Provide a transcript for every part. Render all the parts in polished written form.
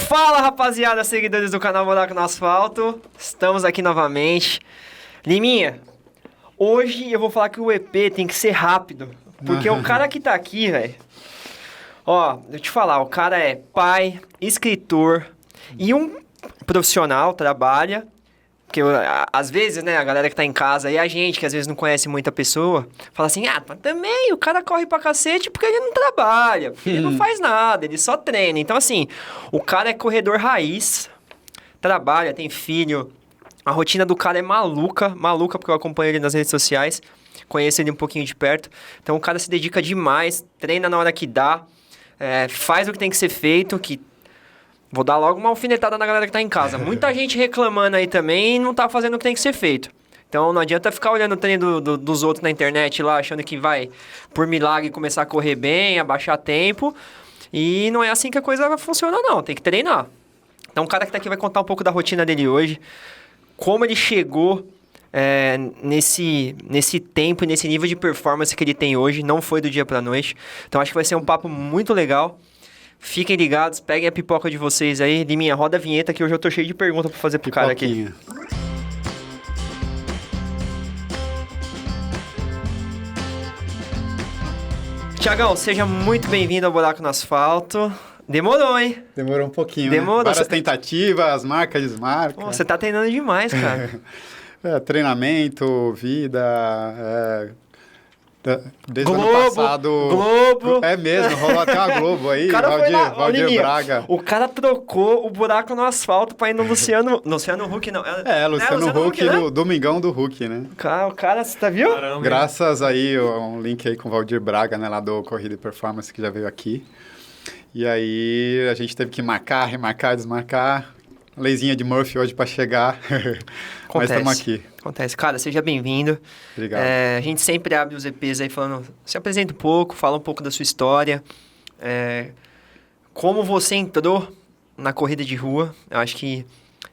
Fala, rapaziada, seguidores do canal Buraco no Asfalto. Estamos aqui novamente. Liminha, hoje eu vou falar que o EP tem que ser rápido. Porque o cara que tá aqui, velho... Ó, deixa eu te falar, o cara é pai, escritor e um profissional, trabalha... Porque às vezes, né, a galera que tá em casa e a gente, que às vezes não conhece muita pessoa, fala assim, mas também o cara corre pra cacete porque ele não trabalha, porque ele não faz nada, ele só treina. Então, assim, o cara é corredor raiz, trabalha, tem filho, a rotina do cara é maluca porque eu acompanho ele nas redes sociais, conheço ele um pouquinho de perto. Então, o cara se dedica demais, treina na hora que dá, faz o que tem que ser feito, que... Vou dar logo uma alfinetada na galera que tá em casa. Muita gente reclamando aí também e não tá fazendo o que tem que ser feito. Então não adianta ficar olhando o treino dos outros na internet lá, achando que vai, por milagre, começar a correr bem, abaixar tempo. E não é assim que a coisa funciona, não. Tem que treinar. Então o cara que tá aqui vai contar um pouco da rotina dele hoje. Como ele chegou nesse tempo e nesse nível de performance que ele tem hoje. Não foi do dia pra noite. Então acho que vai ser um papo muito legal. Fiquem ligados, peguem a pipoca de vocês aí. Liminha, roda a vinheta que hoje eu tô cheio de perguntas pra fazer pro cara aqui. Tiagão, seja muito bem-vindo ao Buraco no Asfalto. Demorou, hein? Demorou um pouquinho, Demorou. Né? Várias tentativas, marca, desmarca. Pô, você tá treinando demais, cara. Treinamento, vida... Desde Globo, o ano passado... Globo. É mesmo, rolou até uma Globo aí, Valdir Braga. O cara trocou o Buraco no Asfalto pra ir no Luciano Huck, não. Luciano Huck, né? No Domingão do Huck, né? O cara, você tá viu? Caramba. Graças aí, um link aí com o Valdir Braga, né, lá do Corrida e Performance, que já veio aqui. E aí, a gente teve que marcar, remarcar, desmarcar. Leizinha de Murphy hoje pra chegar. Mas estamos aqui. Acontece. Cara, seja bem-vindo. Obrigado. A gente sempre abre os EPs aí falando... Se apresenta um pouco, fala um pouco da sua história. Como você entrou na corrida de rua. Eu acho que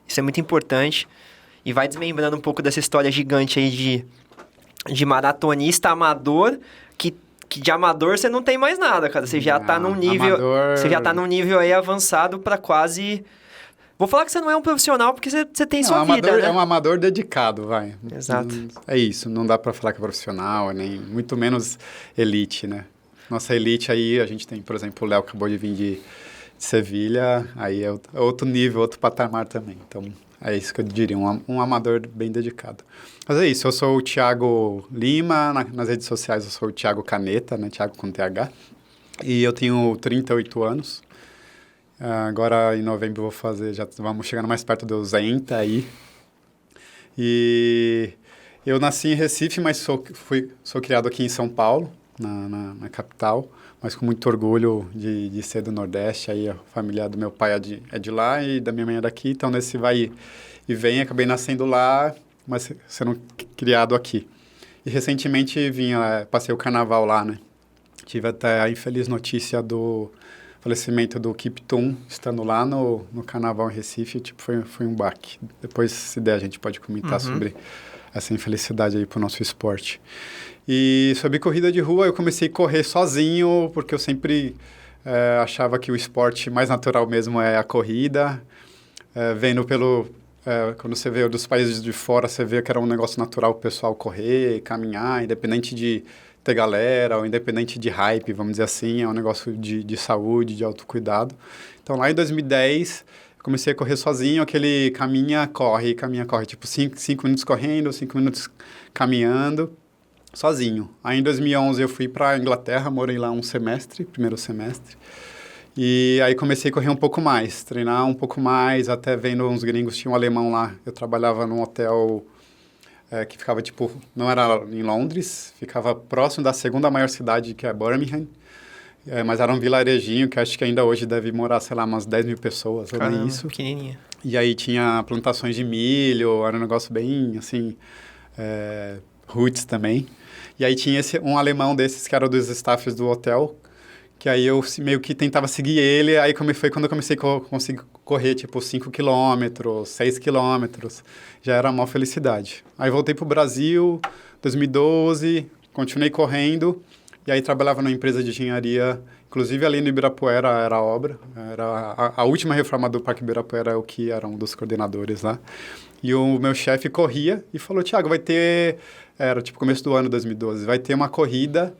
isso é muito importante. E vai desmembrando um pouco dessa história gigante aí de maratonista amador... Que de amador você não tem mais nada, cara. Você já tá num nível... Amador... Você já tá num nível aí avançado pra quase... Vou falar que você não é um profissional porque você tem sua vida, né? É um amador dedicado, vai. Exato. É isso, não dá pra falar que é profissional, nem muito menos elite, né? Nossa elite aí, a gente tem, por exemplo, o Léo acabou de vir de Sevilha, aí é outro nível, outro patamar também. Então, é isso que eu diria, um amador bem dedicado. Mas é isso, eu sou o Thiago Lima, nas redes sociais eu sou o Thiago Caneta, né? Thiago com TH. E eu tenho 38 anos. Agora, em novembro, vou fazer... Já vamos chegando mais perto dos 80 aí. E eu nasci em Recife, mas sou criado aqui em São Paulo, na capital. Mas com muito orgulho de ser do Nordeste. Aí a família do meu pai é de lá e da minha mãe é daqui. Então, nesse vai e vem, acabei nascendo lá, mas sendo criado aqui. E recentemente passei o carnaval lá, né? Tive até a infeliz notícia do... falecimento do Kiptum, estando lá no Carnaval em Recife, foi um baque. Depois, se der, a gente pode comentar sobre essa infelicidade aí pro nosso esporte. E sobre corrida de rua, eu comecei a correr sozinho, porque eu sempre achava que o esporte mais natural mesmo é a corrida. Quando você vê dos países de fora, você vê que era um negócio natural o pessoal correr, caminhar, independente de ter galera, ou independente de hype, vamos dizer assim, é um negócio de saúde, de autocuidado. Então, lá em 2010, eu comecei a correr sozinho, aquele caminha, corre, tipo 5 minutos correndo, 5 minutos caminhando, sozinho. Aí, em 2011, eu fui para a Inglaterra, morei lá primeiro semestre, e aí comecei a correr um pouco mais, treinar um pouco mais, até vendo uns gringos, tinha um alemão lá, eu trabalhava num hotel... que ficava, não era em Londres, ficava próximo da segunda maior cidade, que é Birmingham, mas era um vilarejinho que acho que ainda hoje deve morar, sei lá, umas 10 mil pessoas, ou nem isso. Pequenininha. E aí tinha plantações de milho, era um negócio bem, assim, roots também. E aí tinha um alemão desses que era dos staffs do hotel, que aí eu meio que tentava seguir ele, aí foi quando eu comecei a conseguir correr, 5 quilômetros, 6 quilômetros, já era uma felicidade. Aí voltei pro Brasil, 2012, continuei correndo, E aí trabalhava numa empresa de engenharia, inclusive ali no Ibirapuera era a obra. Era a última reforma do Parque Ibirapuera, eu que era um dos coordenadores lá. E o meu chefe corria e falou, Thiago, vai ter... Era tipo começo do ano 2012. Vai ter uma corrida...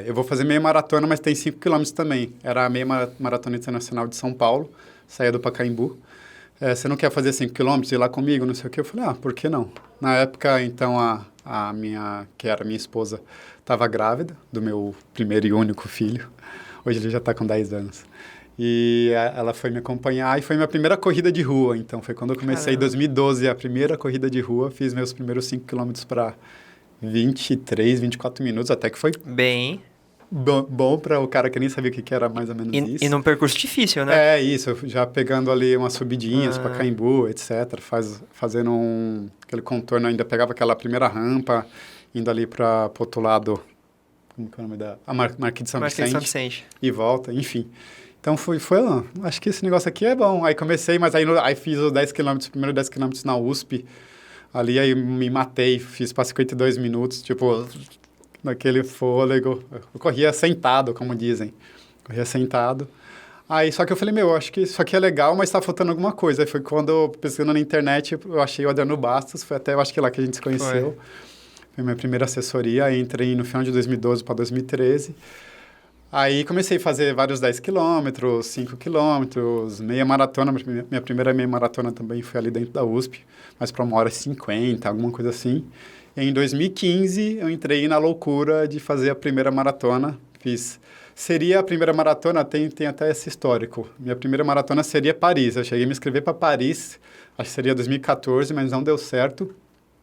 eu vou fazer meia maratona, mas tem 5 quilômetros também. Era a meia maratona internacional de São Paulo, saía do Pacaembu. Você não quer fazer 5 quilômetros, ir lá comigo, não sei o quê? Eu falei, por que não? Na época, então, que era minha esposa, estava grávida do meu primeiro e único filho. Hoje ele já está com 10 anos. E ela foi me acompanhar e foi minha primeira corrida de rua. Então, foi quando eu comecei, em 2012, a primeira corrida de rua. Fiz meus primeiros 5 quilômetros para 23, 24 minutos, até que foi bem bom para o cara que nem sabia o que era mais ou menos isso. E num percurso difícil, né? Isso, já pegando ali umas subidinhas para Pacaembu, etc. Fazendo aquele contorno, ainda pegava aquela primeira rampa, indo ali para o outro lado, como que é o nome da... A Marquês de São Vicente. E volta, enfim. Então, acho que esse negócio aqui é bom. Aí comecei, mas aí fiz os 10 quilômetros, primeiro 10 quilômetros na USP. Ali, aí me matei, fiz para 52 minutos, tipo, naquele fôlego. Eu corria sentado, como dizem. Corria sentado. Aí, só que eu falei, acho que isso aqui é legal, mas tá faltando alguma coisa. Aí foi quando, pesquisando na internet, eu achei o Adriano Bastos, foi até, eu acho que lá que a gente se conheceu. Foi minha primeira assessoria, aí entrei no final de 2012 para 2013. Aí comecei a fazer vários 10 quilômetros, 5 quilômetros, meia maratona. Minha primeira meia maratona também foi ali dentro da USP, mas para 1h50, alguma coisa assim. E em 2015 eu entrei na loucura de fazer a primeira maratona. Seria a primeira maratona, tem até esse histórico. Minha primeira maratona seria Paris. Eu cheguei a me inscrever para Paris, acho que seria 2014, mas não deu certo.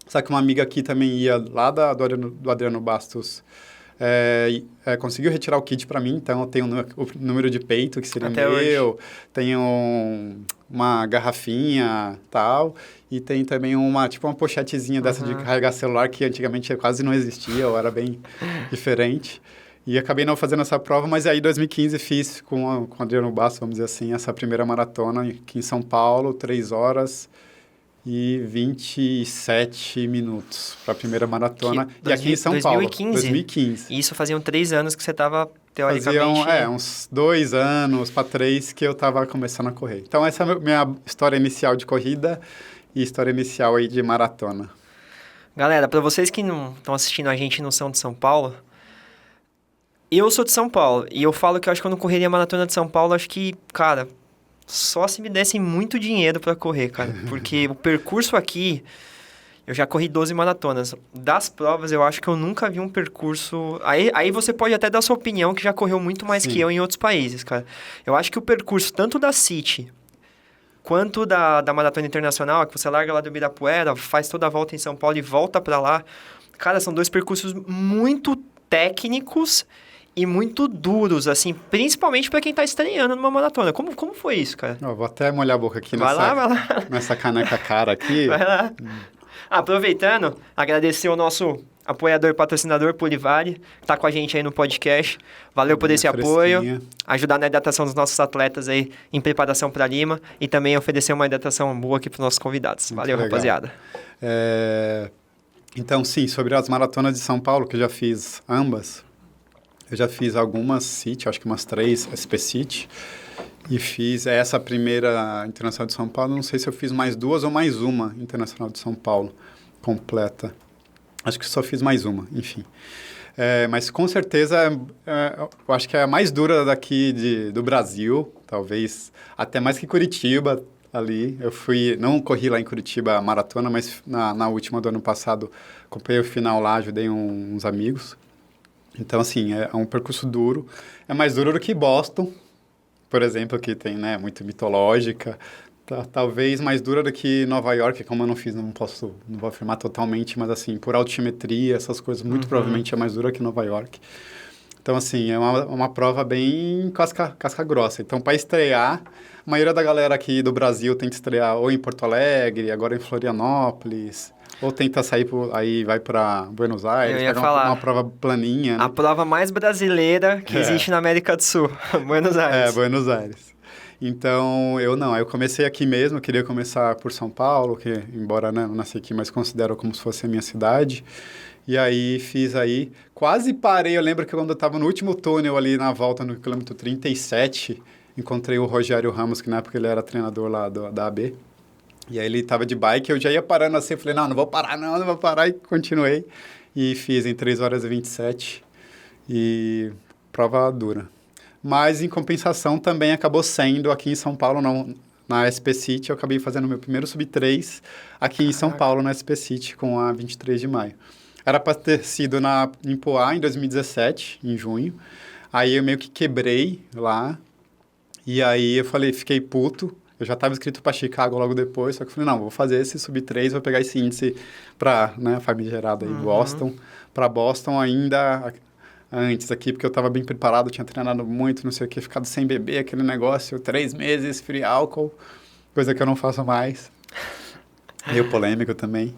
Só que uma amiga aqui também ia lá do Adriano Bastos, conseguiu retirar o kit para mim, então eu tenho o número de peito, que seria até meu, hoje. Tenho uma garrafinha tal, e tem também uma pochetezinha dessa de carregar celular, que antigamente quase não existia, ou era bem diferente. E acabei não fazendo essa prova, mas aí em 2015 fiz com o Adriano Bastos, vamos dizer assim, essa primeira maratona aqui em São Paulo, 3 horas e 27 minutos para a primeira maratona. E aqui em São 2015? Paulo, 2015. E isso faziam 3 anos que você estava, teoricamente... Faziam, uns 2 anos para 3 que eu estava começando a correr. Então, essa é a minha história inicial de corrida e história inicial aí de maratona. Galera, para vocês que não estão assistindo a gente e não são de São Paulo, eu sou de São Paulo e eu falo que eu acho que eu não correria a maratona de São Paulo, acho que, cara... Só se me dessem muito dinheiro para correr, cara. Porque o percurso aqui... Eu já corri 12 maratonas. Das provas, eu acho que eu nunca vi um percurso... Aí você pode até dar sua opinião, que já correu muito mais que eu em outros países, cara. Eu acho que o percurso, tanto da City, quanto da Maratona Internacional, que você larga lá do Ibirapuera, faz toda a volta em São Paulo e volta para lá. Cara, são 2 percursos muito técnicos... E muito duros, assim, principalmente para quem tá estreando numa maratona. Como foi isso, cara? Vou até molhar a boca aqui vai lá. Nessa caneca cara aqui. Vai lá. Aproveitando, agradecer ao nosso apoiador e patrocinador, Pulivare, que tá com a gente aí no podcast. Valeu por esse apoio. Ajudar na hidratação dos nossos atletas aí em preparação para Lima. E também oferecer uma hidratação boa aqui para os nossos convidados. Muito Valeu, legal. Rapaziada. Então, sim, sobre as maratonas de São Paulo, que eu já fiz ambas... Eu já fiz algumas City, acho que umas 3 SP City, e fiz essa primeira Internacional de São Paulo, não sei se eu fiz mais 2 ou mais uma Internacional de São Paulo completa. Acho que só fiz mais uma, enfim. Mas com certeza, eu acho que é a mais dura daqui do Brasil, talvez até mais que Curitiba ali. Não corri lá em Curitiba a maratona, mas na última do ano passado, acompanhei o final lá, ajudei uns amigos. Então, assim, é um percurso duro. É mais duro do que Boston, por exemplo, que tem, né, muito mitológica. Talvez mais dura do que Nova York, como eu não fiz, não vou afirmar totalmente, mas, assim, por altimetria, essas coisas, muito provavelmente é mais dura que Nova York. Então, assim, é uma prova bem casca grossa. Então, para estrear, a maioria da galera aqui do Brasil tem que estrear ou em Porto Alegre, agora em Florianópolis... Ou tenta sair, aí vai para Buenos Aires, pega uma prova planinha. Né? A prova mais brasileira que existe na América do Sul, Buenos Aires. Buenos Aires. Então, eu comecei aqui mesmo, queria começar por São Paulo, que embora, né, não nasci aqui, mas considero como se fosse a minha cidade. E aí fiz aí, quase parei, eu lembro que quando eu estava no último túnel ali na volta no quilômetro 37, encontrei o Rogério Ramos, que na época ele era treinador lá da AB. E aí ele estava de bike, eu já ia parando assim, eu falei, não vou parar, não vou parar, e continuei. E fiz em 3 horas e 27, e prova dura. Mas, em compensação, também acabou sendo aqui em São Paulo, não, na SP City, eu acabei fazendo meu primeiro sub-3 aqui em São Paulo, na SP City, com a 23 de maio. Era para ter sido em Poá, em 2017, em junho. Aí eu meio que quebrei lá, e aí eu falei, fiquei puto. Eu já estava inscrito para Chicago logo depois, só que eu falei, não, vou fazer esse sub-3, vou pegar esse índice para, né, famigerado aí, Boston, para Boston ainda antes aqui, porque eu estava bem preparado, tinha treinado muito, não sei o que, ficado sem beber, aquele negócio, 3 meses, free álcool, coisa que eu não faço mais. Meio polêmico também.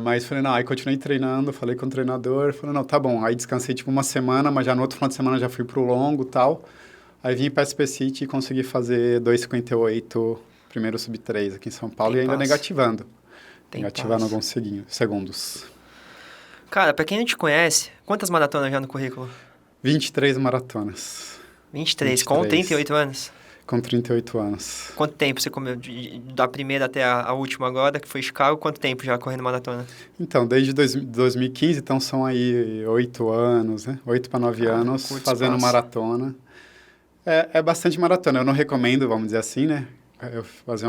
Mas falei, não, aí continuei treinando, falei com o treinador, falei, não, tá bom. Aí descansei tipo uma semana, mas já no outro final de semana já fui pro longo e tal. Aí vim para SP City e consegui fazer 2,58 primeiro sub-3 aqui em São Paulo. Tem e ainda passo. Negativando. Negativando alguns segundos. Cara, pra quem não te conhece, quantas maratonas já no currículo? 23 maratonas. 23, com 38 anos? Com 38 anos. Quanto tempo você comeu? Da primeira até a última agora, que foi Chicago, quanto tempo já correndo maratona? Então, desde 2015, então são aí 8 anos, né? 8 para 9 anos fazendo maratona. É bastante maratona. Eu não recomendo, vamos dizer assim, né? Eu fazer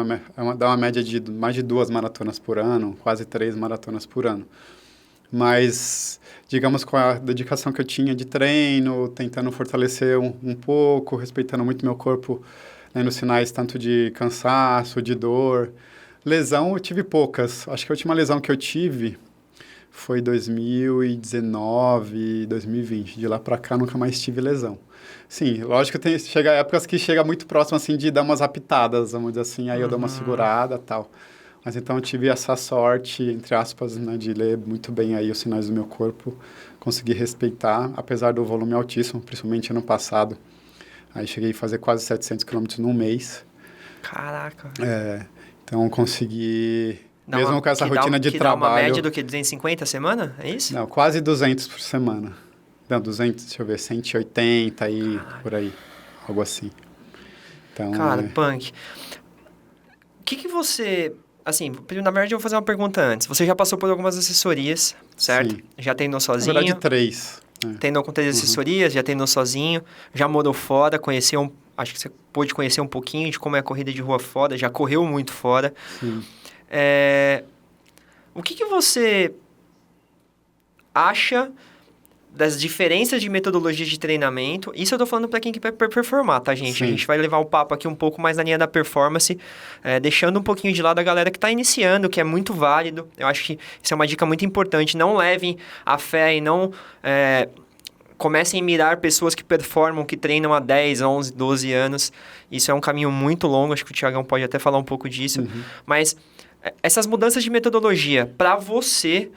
dar uma média de mais de 2 maratonas por ano, quase 3 maratonas por ano. Mas, digamos, com a dedicação que eu tinha de treino, tentando fortalecer um pouco, respeitando muito meu corpo, né, nos sinais tanto de cansaço, de dor. Lesão, eu tive poucas. Acho que a última lesão que eu tive foi 2019, 2020. De lá para cá, nunca mais tive lesão. Sim, lógico que chega épocas que chega muito próximo, assim, de dar umas apitadas, vamos dizer assim, aí eu dou uma segurada e tal. Mas então eu tive essa sorte, entre aspas, né, de ler muito bem aí os sinais do meu corpo, conseguir respeitar, apesar do volume altíssimo, principalmente ano passado. Aí cheguei a fazer quase 700 quilômetros num mês. Caraca! Então consegui, mesmo com essa rotina de trabalho... Dá uma média do que, 250 a semana? É isso? Não, quase 200 por semana. Não, 200, deixa eu ver, 180 e por aí, algo assim. Então, cara, punk. O que você... Assim, na verdade eu vou fazer uma pergunta antes. Você já passou por algumas assessorias, certo? Sim. Já treinou sozinho? Na verdade, 3. Treinou com 3 assessorias, já treinou sozinho, já morou fora, conheceu... Acho que você pôde conhecer um pouquinho de como é a corrida de rua fora, já correu muito fora. Sim. O que você acha das diferenças de metodologia de treinamento? Isso eu tô falando para quem quer performar, tá, gente? Sim. A gente vai levar o papo aqui um pouco mais na linha da performance, deixando um pouquinho de lado a galera que tá iniciando, que é muito válido. Eu acho que isso é uma dica muito importante. Não levem a fé e não comecem a mirar pessoas que performam, que treinam há 10, 11, 12 anos. Isso é um caminho muito longo, acho que o Thiagão pode até falar um pouco disso. Mas essas mudanças de metodologia, para você...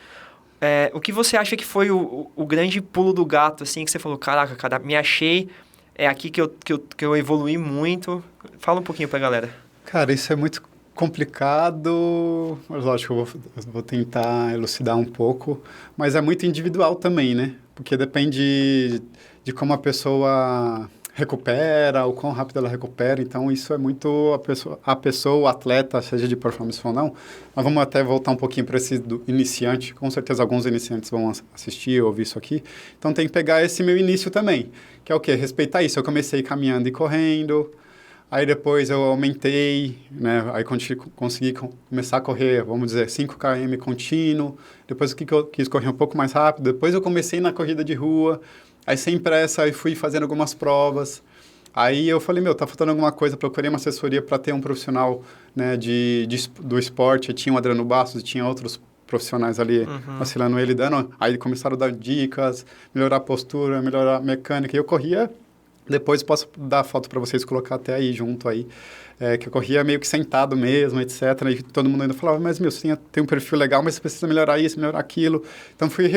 o que você acha que foi o grande pulo do gato, assim, que você falou, caraca, cara, me achei, é aqui que eu evoluí muito? Fala um pouquinho pra galera. Cara, isso é muito complicado, mas lógico, eu vou tentar elucidar um pouco, mas é muito individual também, né? Porque depende de como a pessoa recupera, o quão rápido ela recupera, então isso é muito a pessoa, o atleta, seja de performance ou não. Mas vamos até voltar um pouquinho para esse do iniciante, com certeza alguns iniciantes vão assistir ou ouvir isso aqui, então tem que pegar esse meu início também, que é o quê? Respeitar isso. Eu comecei caminhando e correndo, aí depois eu aumentei, né? Aí consegui começar a correr, vamos dizer, 5 km contínuo, depois eu quis correr um pouco mais rápido, depois eu comecei na corrida de rua. Aí, sem pressa, aí fui fazendo algumas provas. Aí eu falei, tá faltando alguma coisa. Procurei uma assessoria para ter um profissional, né, do esporte. Tinha o Adriano Bastos, tinha outros profissionais ali, auxiliando ele, dando... Aí começaram a dar dicas, melhorar a postura, melhorar a mecânica. E eu corria... Depois posso dar foto para vocês, colocar até aí, junto aí. Que eu corria meio que sentado mesmo, etc. E todo mundo ainda falava, mas, você tem um perfil legal, mas você precisa melhorar isso, melhorar aquilo. Então, fui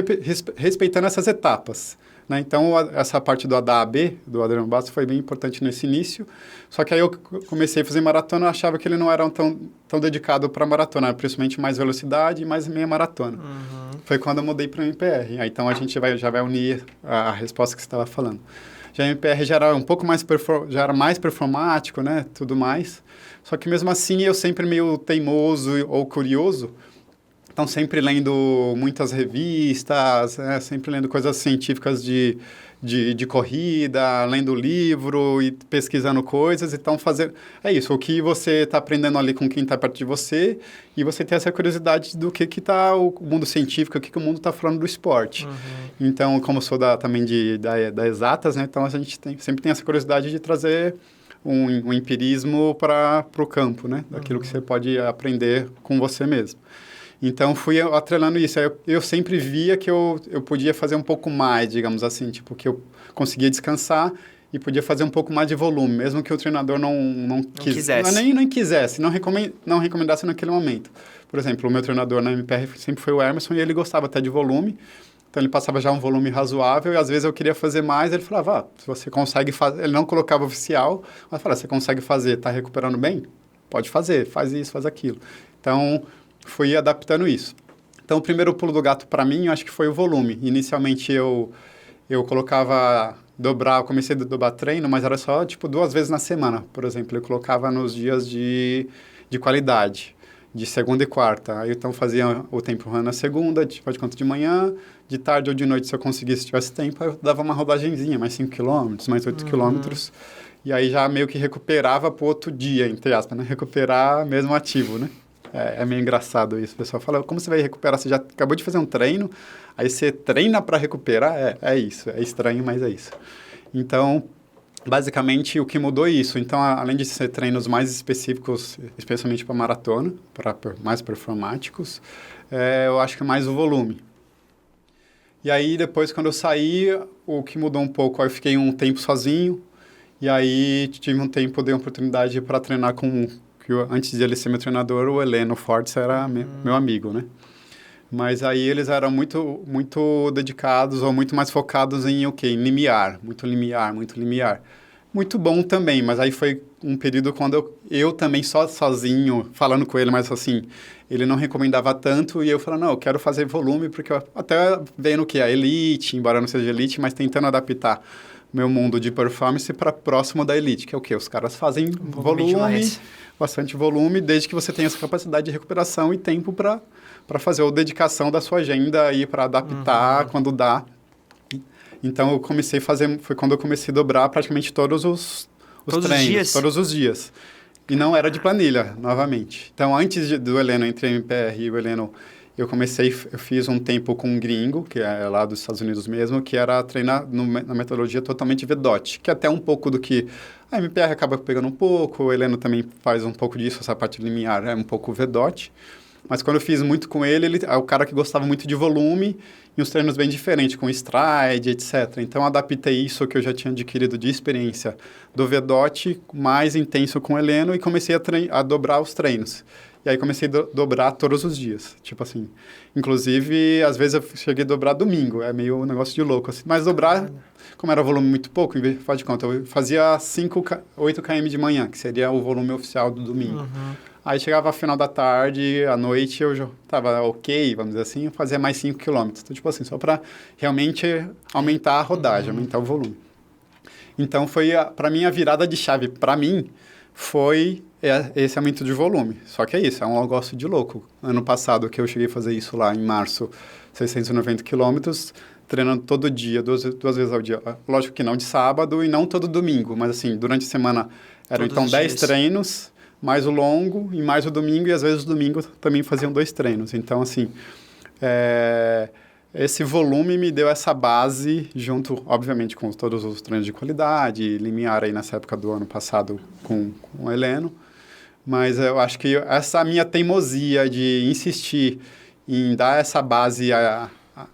respeitando essas etapas. né? Então, essa parte do ADA-B, do Adriano Bastos, foi bem importante nesse início. Só que aí eu comecei a fazer maratona, eu achava que ele não era tão dedicado para maratona, principalmente mais velocidade e mais meia maratona. Foi quando eu mudei para o MPR. Aí, então, a gente já vai unir a resposta que você estava falando. Já o MPR já era um pouco mais, já era mais performático, né? Tudo mais. Só que mesmo assim, eu sempre meio teimoso ou curioso. Então, sempre lendo muitas revistas, né? Sempre lendo coisas científicas de corrida, lendo livro e pesquisando coisas. Então, é isso, o que você está aprendendo ali com quem está perto de você e você tem essa curiosidade do que está o mundo científico, o que o mundo está falando do esporte. Então, como eu sou também da exatas, né? Então, a gente sempre tem essa curiosidade de trazer um empirismo para o campo, né? Daquilo que você pode aprender com você mesmo. Então, fui atrelando isso. Eu sempre via que eu podia fazer um pouco mais, digamos assim, tipo, que eu conseguia descansar e podia fazer um pouco mais de volume, mesmo que o treinador não quisesse. Nem quisesse, não recomendasse naquele momento. Por exemplo, o meu treinador na MPR sempre foi o Emerson e ele gostava até de volume. Então, ele passava já um volume razoável e, às vezes, eu queria fazer mais. Ele falava, se você consegue fazer... Ele não colocava oficial, mas falava, você consegue fazer, está recuperando bem? Pode fazer, faz isso, faz aquilo. Então, fui adaptando isso. Então, o primeiro pulo do gato para mim, eu acho que foi o volume. Inicialmente, eu colocava eu comecei a dobrar treino, mas era só, 2 vezes na semana. Por exemplo, eu colocava nos dias de qualidade, de segunda e quarta. Aí, então, fazia o tempo run na segunda, faz conta de manhã, de tarde ou de noite, se eu conseguisse, se tivesse tempo, eu dava uma rodagenzinha, mais 5 km, mais 8 quilômetros. E aí, já meio que recuperava para o outro dia, entre aspas, né? Recuperar mesmo ativo, né? É meio engraçado isso. O pessoal fala, como você vai recuperar? Você já acabou de fazer um treino, aí você treina para recuperar? É isso. É estranho, mas é isso. Então, basicamente, o que mudou é isso. Então, além de ser treinos mais específicos, especialmente para maratona, mais performáticos, eu acho que mais o volume. E aí, depois, quando eu saí, o que mudou um pouco, aí eu fiquei um tempo sozinho, e aí tive um tempo, dei uma oportunidade para treinar com... antes de ele ser meu treinador, o Heleno Fortes era meu amigo, né? Mas aí eles eram muito, muito dedicados ou muito mais focados em em limiar, muito limiar, muito limiar. Muito bom também, mas aí foi um período quando eu também sozinho, falando com ele, mas assim, ele não recomendava tanto e eu falava, não, eu quero fazer volume, porque eu até vendo que a elite, embora não seja elite, mas tentando adaptar meu mundo de performance para próximo da elite, que é o quê? Os caras fazem volume bastante volume, desde que você tenha essa capacidade de recuperação e tempo para fazer, ou dedicação da sua agenda aí para adaptar quando dá. Então, eu comecei a fazer, foi quando eu comecei a dobrar praticamente todos os treinos, todos os dias. E não era de planilha, novamente. Então, antes do Heleno, entre o MPR e o Heleno, eu fiz um tempo com um gringo, que é lá dos Estados Unidos mesmo, que era treinar na metodologia totalmente VDOT, que é até um pouco do que a MPR acaba pegando um pouco, o Heleno também faz um pouco disso, essa parte limiar é um pouco VDOT. Mas quando eu fiz muito com ele é o cara que gostava muito de volume e uns treinos bem diferentes, com stride, etc. Então, eu adaptei isso que eu já tinha adquirido de experiência do VDOT, mais intenso com o Heleno, e comecei a dobrar os treinos. E aí, comecei a dobrar todos os dias. Tipo assim, inclusive, às vezes eu cheguei a dobrar domingo, é meio um negócio de louco, assim. Mas dobrar, como era volume muito pouco, faz de conta, eu fazia 8 km de manhã, que seria o volume oficial do domingo. Aí chegava ao final da tarde, à noite, eu já estava ok, vamos dizer assim, eu fazia mais 5 km. Então, tipo assim, só para realmente aumentar a rodagem, aumentar o volume. Então, para mim, a virada de chave, para mim, foi esse aumento de volume. Só que é isso, é um negócio de louco. Ano passado, que eu cheguei a fazer isso lá em março, 690 quilômetros, treinando todo dia, duas vezes ao dia. Lógico que não de sábado e não todo domingo, mas assim, durante a semana eram então 10 treinos, mais o longo e mais o domingo, e às vezes o domingo também faziam 2 treinos. Então, assim, esse volume me deu essa base, junto, obviamente, com todos os treinos de qualidade, limiar aí nessa época do ano passado com o Heleno. Mas eu acho que essa minha teimosia de insistir em dar essa base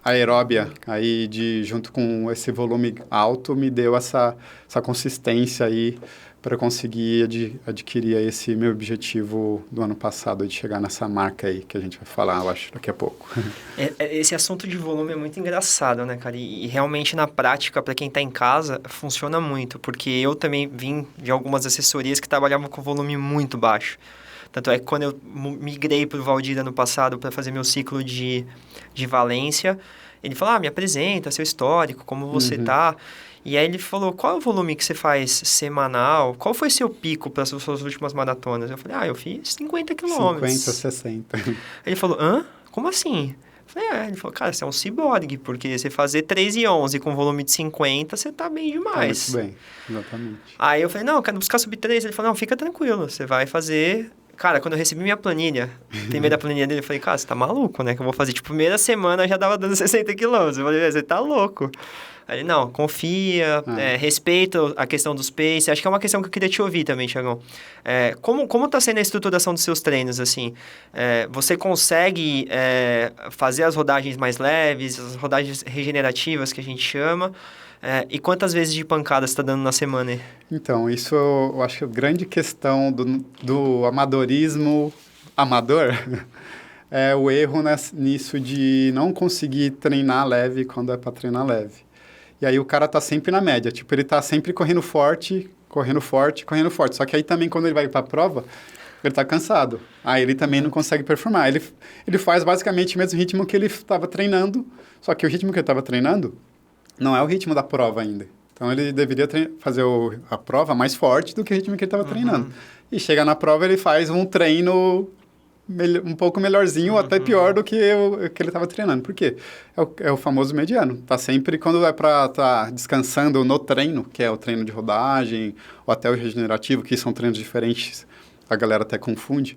aeróbia aí junto com esse volume alto me deu essa consistência aí para conseguir adquirir esse meu objetivo do ano passado, de chegar nessa marca aí que a gente vai falar, eu acho, daqui a pouco. Esse assunto de volume é muito engraçado, né, cara? E realmente, na prática, para quem está em casa, funciona muito. Porque eu também vim de algumas assessorias que trabalhavam com volume muito baixo. Tanto é que quando eu migrei para o Valdir ano passado para fazer meu ciclo de Valência, ele falou, me apresenta seu histórico, como você tá. E aí ele falou, qual é o volume que você faz semanal? Qual foi seu pico para as suas últimas maratonas? Eu falei, eu fiz 50 quilômetros. 50, 60. Ele falou, como assim? Eu falei, ele falou, cara, você é um ciborgue, porque você fazer 3 e 11 com volume de 50, você tá bem demais. Tá muito bem, exatamente. Aí eu falei, não, eu quero buscar sub 3. Ele falou, não, fica tranquilo, você vai fazer... Cara, quando eu recebi minha planilha, primeira planilha dele, eu falei, cara, você tá maluco, né? Que eu vou fazer, primeira semana já dava dando 60 quilômetros. Eu falei, você tá louco. Aí ele, não, confia, respeita a questão dos pace. Acho que é uma questão que eu queria te ouvir também, Thiagão. Como tá sendo a estruturação dos seus treinos, assim? Você consegue fazer as rodagens mais leves, as rodagens regenerativas que a gente chama? E quantas vezes de pancada você está dando na semana aí? Então, isso eu acho que a grande questão do amadorismo amador é o erro nisso de não conseguir treinar leve quando é para treinar leve. E aí o cara tá sempre na média, ele tá sempre correndo forte. Só que aí também quando ele vai para a prova, ele tá cansado. Aí ele também não consegue performar. Ele faz basicamente o mesmo ritmo que ele estava treinando, só que o ritmo que ele estava treinando não é o ritmo da prova ainda. Então, ele deveria fazer a prova mais forte do que o ritmo que ele estava treinando. E chega na prova, ele faz um treino um pouco melhorzinho, ou até pior do que que ele estava treinando. Por quê? É o famoso mediano. Tá sempre, quando é para estar descansando no treino, que é o treino de rodagem, ou até o regenerativo, que são treinos diferentes, a galera até confunde,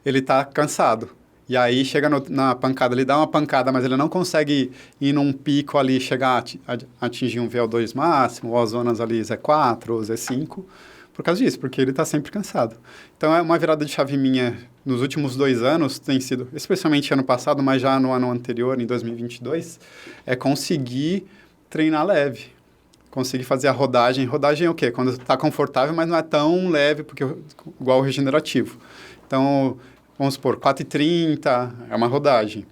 ele tá cansado. E aí, chega na pancada, ele dá uma pancada, mas ele não consegue ir num pico ali, chegar a atingir um VO2 máximo, ou as zonas ali Z4 ou Z5, por causa disso, porque ele está sempre cansado. Então, é uma virada de chave minha nos últimos 2 anos, tem sido, especialmente ano passado, mas já no ano anterior, em 2022, é conseguir treinar leve. Conseguir fazer a rodagem. Rodagem é o quê? Quando está confortável, mas não é tão leve, porque igual o regenerativo. Então, vamos supor, 4h30 é uma rodagem,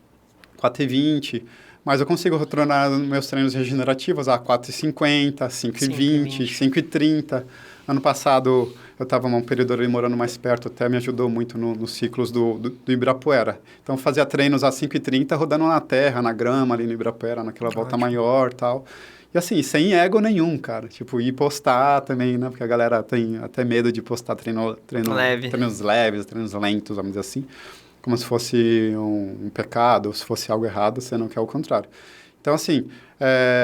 4h20, mas eu consigo retornar meus treinos regenerativos a 4h50, 5h20, 5h30. Ano passado, eu estava num período ali morando mais perto, até me ajudou muito nos ciclos do Ibirapuera. Então, fazia treinos a 5h30, rodando na terra, na grama ali no Ibirapuera, naquela volta maior e tal. E assim, sem ego nenhum, cara. Ir postar também, né? Porque a galera tem até medo de postar treinos leves, treinos lentos, vamos dizer assim. Como se fosse um pecado, ou se fosse algo errado, sendo que é o contrário. Então, assim,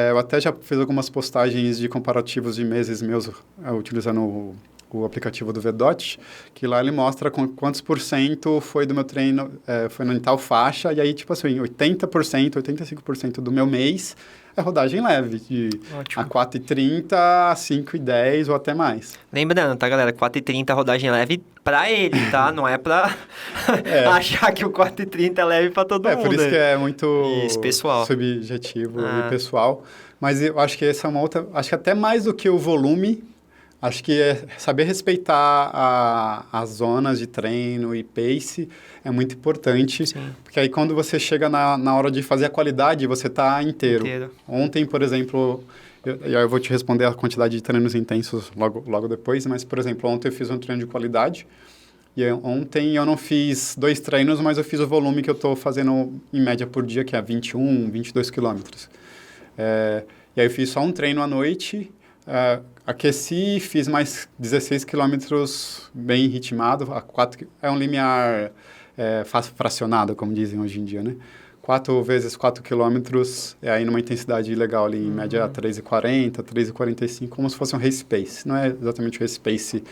eu até já fiz algumas postagens de comparativos de meses meus, utilizando o aplicativo do VDOT, que lá ele mostra quantos por cento foi do meu treino, foi em tal faixa, e aí, 80%, 85% do meu mês é rodagem leve, de a 4h30, a 5h10 ou até mais. Lembrando, tá, galera? 4h30 rodagem leve pra ele, tá? Não é pra achar que o 4h30 é leve pra todo mundo. Por isso que é muito pessoal. Subjetivo e pessoal. Mas eu acho que essa é uma outra... Acho que até mais do que o volume, acho que é saber respeitar as zonas de treino e pace é muito importante. Sim. Porque aí quando você chega na hora de fazer a qualidade, você está inteiro. Ontem, por exemplo, eu vou te responder a quantidade de treinos intensos logo depois, mas, por exemplo, ontem eu fiz um treino de qualidade e ontem eu não fiz 2 treinos, mas eu fiz o volume que eu estou fazendo em média por dia, que é 21, 22 quilômetros. E aí eu fiz só um treino à noite, aqueci, fiz mais 16 quilômetros bem ritmado, é um limiar fracionado, como dizem hoje em dia, né? 4 vezes 4 quilômetros, aí numa intensidade legal ali, em média 3h40, 3h45, como se fosse um race pace. Não é exatamente o race pace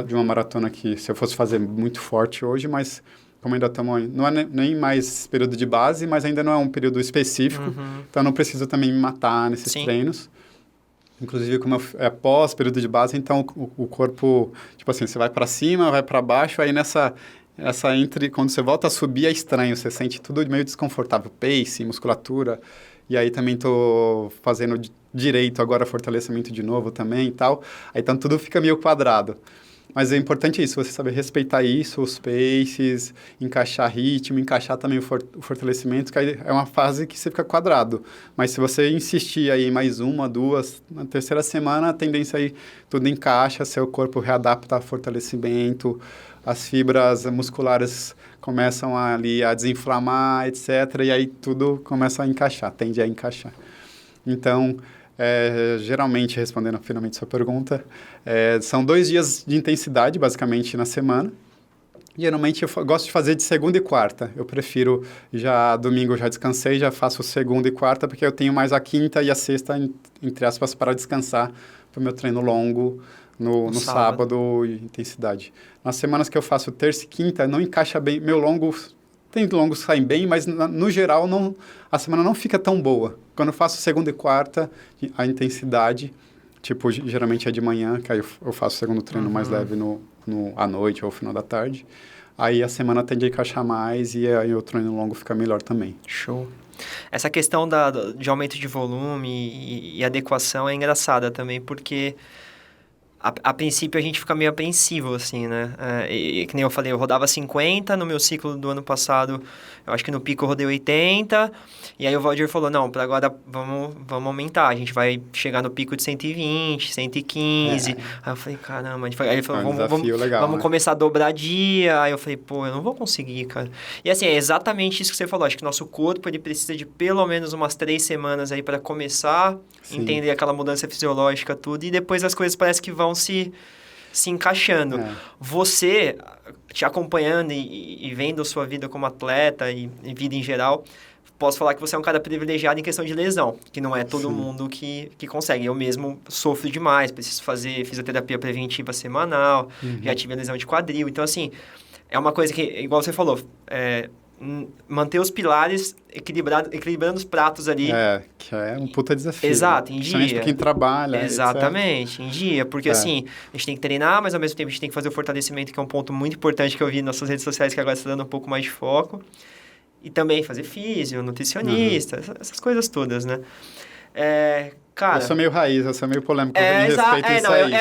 de uma maratona que se eu fosse fazer muito forte hoje, mas como ainda estamos... Não é nem mais período de base, mas ainda não é um período específico, então eu não preciso também me matar nesses treinos. Inclusive, como é pós-período de base, então o corpo, você vai para cima, vai para baixo, aí quando você volta a subir é estranho, você sente tudo meio desconfortável, pace, musculatura, e aí também estou fazendo direito, agora fortalecimento de novo também e tal. Aí então tudo fica meio quadrado. Mas é importante isso, você saber respeitar isso, os paces, encaixar ritmo, encaixar também o fortalecimento, que aí é uma fase que você fica quadrado. Mas se você insistir aí mais uma, duas, na terceira semana, a tendência aí tudo encaixa, seu corpo readapta ao fortalecimento, as fibras musculares começam ali a desinflamar, etc. E aí tudo começa a encaixar, tende a encaixar. Então, geralmente, respondendo finalmente sua pergunta, são 2 dias de intensidade, basicamente, na semana. Geralmente, eu gosto de fazer de segunda e quarta. Eu prefiro, domingo eu já descansei, já faço segunda e quarta, porque eu tenho mais a quinta e a sexta, entre aspas, para descansar para o meu treino longo no sábado e intensidade. Nas semanas que eu faço terça e quinta, não encaixa bem, meu longo... Tem longos que saem bem, mas no geral a semana não fica tão boa. Quando eu faço segunda e quarta, a intensidade, tipo, geralmente é de manhã, que aí eu faço o segundo treino mais leve à noite ou no final da tarde. Aí a semana tende a encaixar mais e aí o treino longo fica melhor também. Show. Essa questão de aumento de volume e adequação é engraçada também, porque... A princípio, a gente fica meio apreensivo, assim, né? Que nem eu falei, eu rodava 50 no meu ciclo do ano passado. Eu acho que no pico eu rodei 80. E aí o Valdir falou, não, para agora vamos aumentar. A gente vai chegar no pico de 120, 115. Aí eu falei, caramba. Aí ele falou, vamos começar a dobrar dia. Aí eu falei, pô, eu não vou conseguir, cara. E assim, é exatamente isso que você falou. Acho que o nosso corpo, ele precisa de pelo menos umas 3 semanas aí para começar, entender aquela mudança fisiológica, tudo. E depois as coisas parecem que vão se encaixando. Você, te acompanhando e vendo a sua vida como atleta e vida em geral, posso falar que você é um cara privilegiado em questão de lesão, que não é todo mundo que consegue. Eu mesmo sofro demais, preciso fazer fisioterapia preventiva semanal, já tive lesão de quadril. Então, assim, é uma coisa que, igual você falou, manter os pilares equilibrando os pratos ali. Que é um puta desafio. Exato, em principalmente dia. Pra quem trabalha. Exatamente, em dia. Porque assim, a gente tem que treinar, mas ao mesmo tempo a gente tem que fazer o fortalecimento, que é um ponto muito importante que eu vi nas suas redes sociais, que agora está dando um pouco mais de foco. E também fazer físio, nutricionista, essas coisas todas, né? Cara... Eu sou meio raiz, eu sou meio polêmico, me respeito isso aí.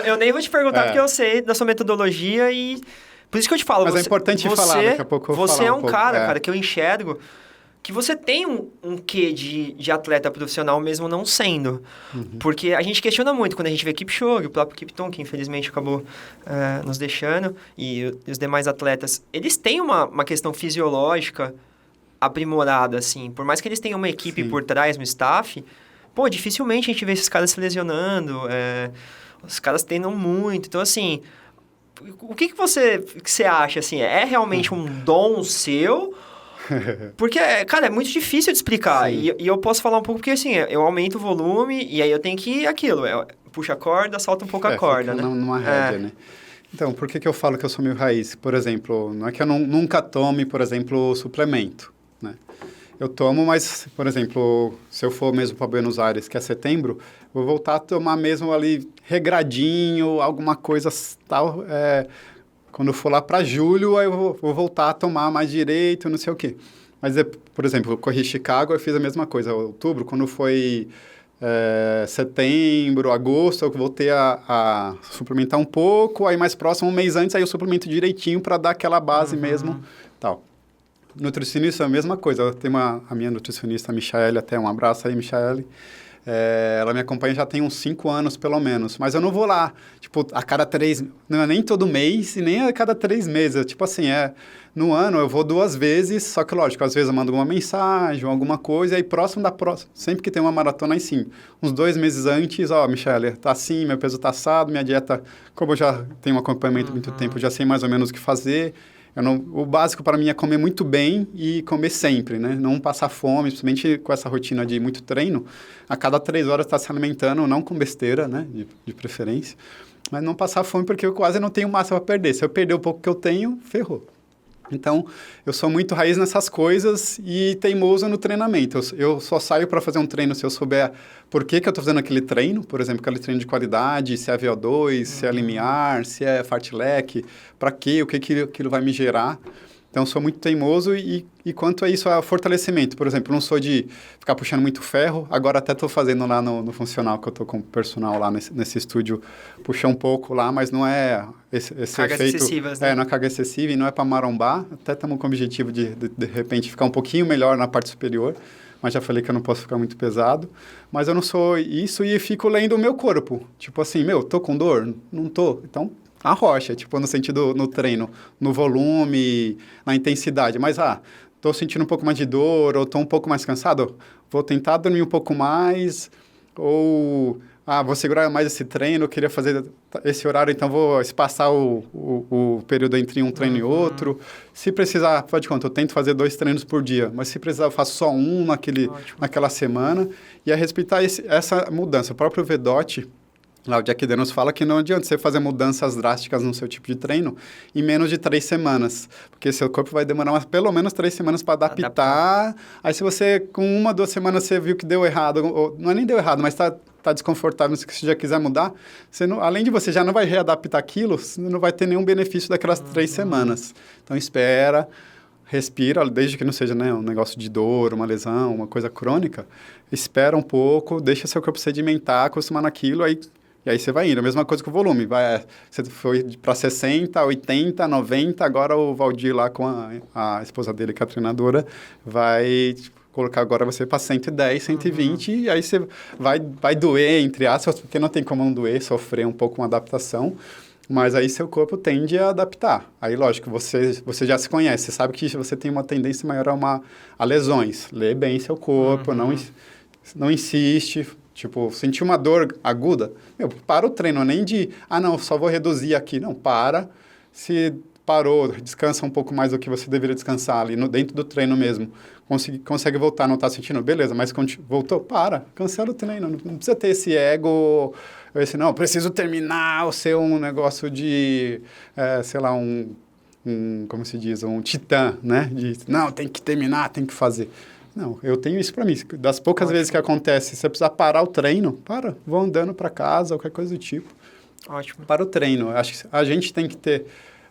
Eu nem vou te perguntar, porque eu sei da sua metodologia e... Por isso que eu te falo, mas é importante falar, daqui a pouco eu vou Você falar é um cara, que eu enxergo que você tem um quê de atleta profissional mesmo não sendo. Porque a gente questiona muito quando a gente vê Kipchoge, o próprio Kipton, que infelizmente acabou nos deixando, e os demais atletas. Eles têm uma questão fisiológica aprimorada, assim. Por mais que eles tenham uma equipe por trás, no staff, dificilmente a gente vê esses caras se lesionando. Os caras treinam muito. Então, assim... O que você acha, assim? É realmente um dom seu? Porque, cara, é muito difícil de explicar. E eu posso falar um pouco porque, assim, eu aumento o volume e aí eu tenho que aquilo. Puxa a corda, solta um pouco a corda, né? Numa rédea, né? Então, por que eu falo que eu sou meio raiz? Por exemplo, não é que eu nunca tome, por exemplo, suplemento, né? Eu tomo, mas, por exemplo, se eu for mesmo para Buenos Aires, que é setembro, vou voltar a tomar mesmo ali regradinho, alguma coisa tal. Quando eu for lá para julho, aí eu vou voltar a tomar mais direito, não sei o quê. Mas, por exemplo, eu corri Chicago, eu fiz a mesma coisa. Outubro, quando foi setembro, agosto, eu voltei a suplementar um pouco. Aí mais próximo, um mês antes, aí eu suplemento direitinho para dar aquela base mesmo, tal. Nutricionista é a mesma coisa. Eu tenho a minha nutricionista, a Michaele, até um abraço aí, Michaele. Ela me acompanha já tem uns 5 anos, pelo menos. Mas eu não vou lá, tipo, a cada 3... Não é nem todo mês e nem a cada 3 meses. Tipo assim, no ano eu vou 2 vezes, só que lógico, às vezes eu mando uma mensagem ou alguma coisa, e aí próximo da próxima, sempre que tem uma maratona, aí sim, uns 2 meses antes, Michele, tá assim, meu peso tá assado, minha dieta, como eu já tenho um acompanhamento há muito tempo, eu já sei mais ou menos o que fazer. O básico para mim é comer muito bem e comer sempre, né? Não passar fome, principalmente com essa rotina de muito treino. A cada 3 horas está se alimentando, não com besteira, né? De preferência. Mas não passar fome porque eu quase não tenho massa para perder. Se eu perder o pouco que eu tenho, ferrou. Então, eu sou muito raiz nessas coisas e teimoso no treinamento. Eu só saio para fazer um treino se eu souber por que eu estou fazendo aquele treino. Por exemplo, aquele treino de qualidade, se é VO2, se é limiar, se é fartlek, para quê, o que aquilo vai me gerar. Então, sou muito teimoso e quanto a isso, a fortalecimento. Por exemplo, não sou de ficar puxando muito ferro. Agora até estou fazendo lá no funcional, que eu estou com o personal lá nesse estúdio, puxar um pouco lá, mas não é esse Cargas efeito... excessivas, né? Não é carga excessiva e não é para marombar. Até estamos com o objetivo de repente, ficar um pouquinho melhor na parte superior. Mas já falei que eu não posso ficar muito pesado. Mas eu não sou isso e fico lendo o meu corpo. Tipo assim, tô com dor? Não tô. Então... a rocha, tipo, no sentido, no treino, no volume, na intensidade. Mas, tô sentindo um pouco mais de dor, ou tô um pouco mais cansado, vou tentar dormir um pouco mais, ou, vou segurar mais esse treino, queria fazer esse horário, então vou espaçar o período entre um treino e outro. Se precisar, faz de conta, eu tento fazer 2 treinos por dia, mas se precisar, eu faço só um naquela semana, e é respeitar essa mudança. O próprio VDOT, lá o Jack Dennis fala que não adianta você fazer mudanças drásticas no seu tipo de treino em menos de 3 semanas, porque seu corpo vai demorar pelo menos 3 semanas para adaptar. Aí se você, com 1, 2 semanas, você viu que deu errado, ou não é nem deu errado, mas tá desconfortável, se você já quiser mudar, você não, além de você já não vai readaptar aquilo, você não vai ter nenhum benefício daquelas 3 semanas. Então espera, respira, desde que não seja, né, um negócio de dor, uma lesão, uma coisa crônica, espera um pouco, deixa seu corpo sedimentar, acostumar naquilo, e aí você vai indo. A mesma coisa com o volume. Você foi para 60, 80, 90, agora o Valdir lá com a esposa dele, que é a treinadora, vai colocar agora você para 110, 120, e aí você vai doer, entre aspas, porque não tem como não doer, sofrer um pouco uma adaptação, mas aí seu corpo tende a adaptar. Aí, lógico, você já se conhece, você sabe que você tem uma tendência maior a lesões. Lê bem seu corpo, não insiste. Tipo, sentir uma dor aguda, para o treino, nem de, não, só vou reduzir aqui. Não, para. Se parou, descansa um pouco mais do que você deveria descansar ali, dentro do treino mesmo. Consegue voltar, não está sentindo? Beleza, mas voltou? Para. Cancela o treino. Não precisa ter esse ego, não, preciso terminar ou ser um negócio de, sei lá, como se diz, um titã, né? Não, tem que terminar, tem que fazer. Não, eu tenho isso para mim. Das poucas vezes que acontece, se você precisar parar o treino, vou andando para casa, ou qualquer coisa do tipo. Ótimo. Para o treino. Acho que a gente tem que ter,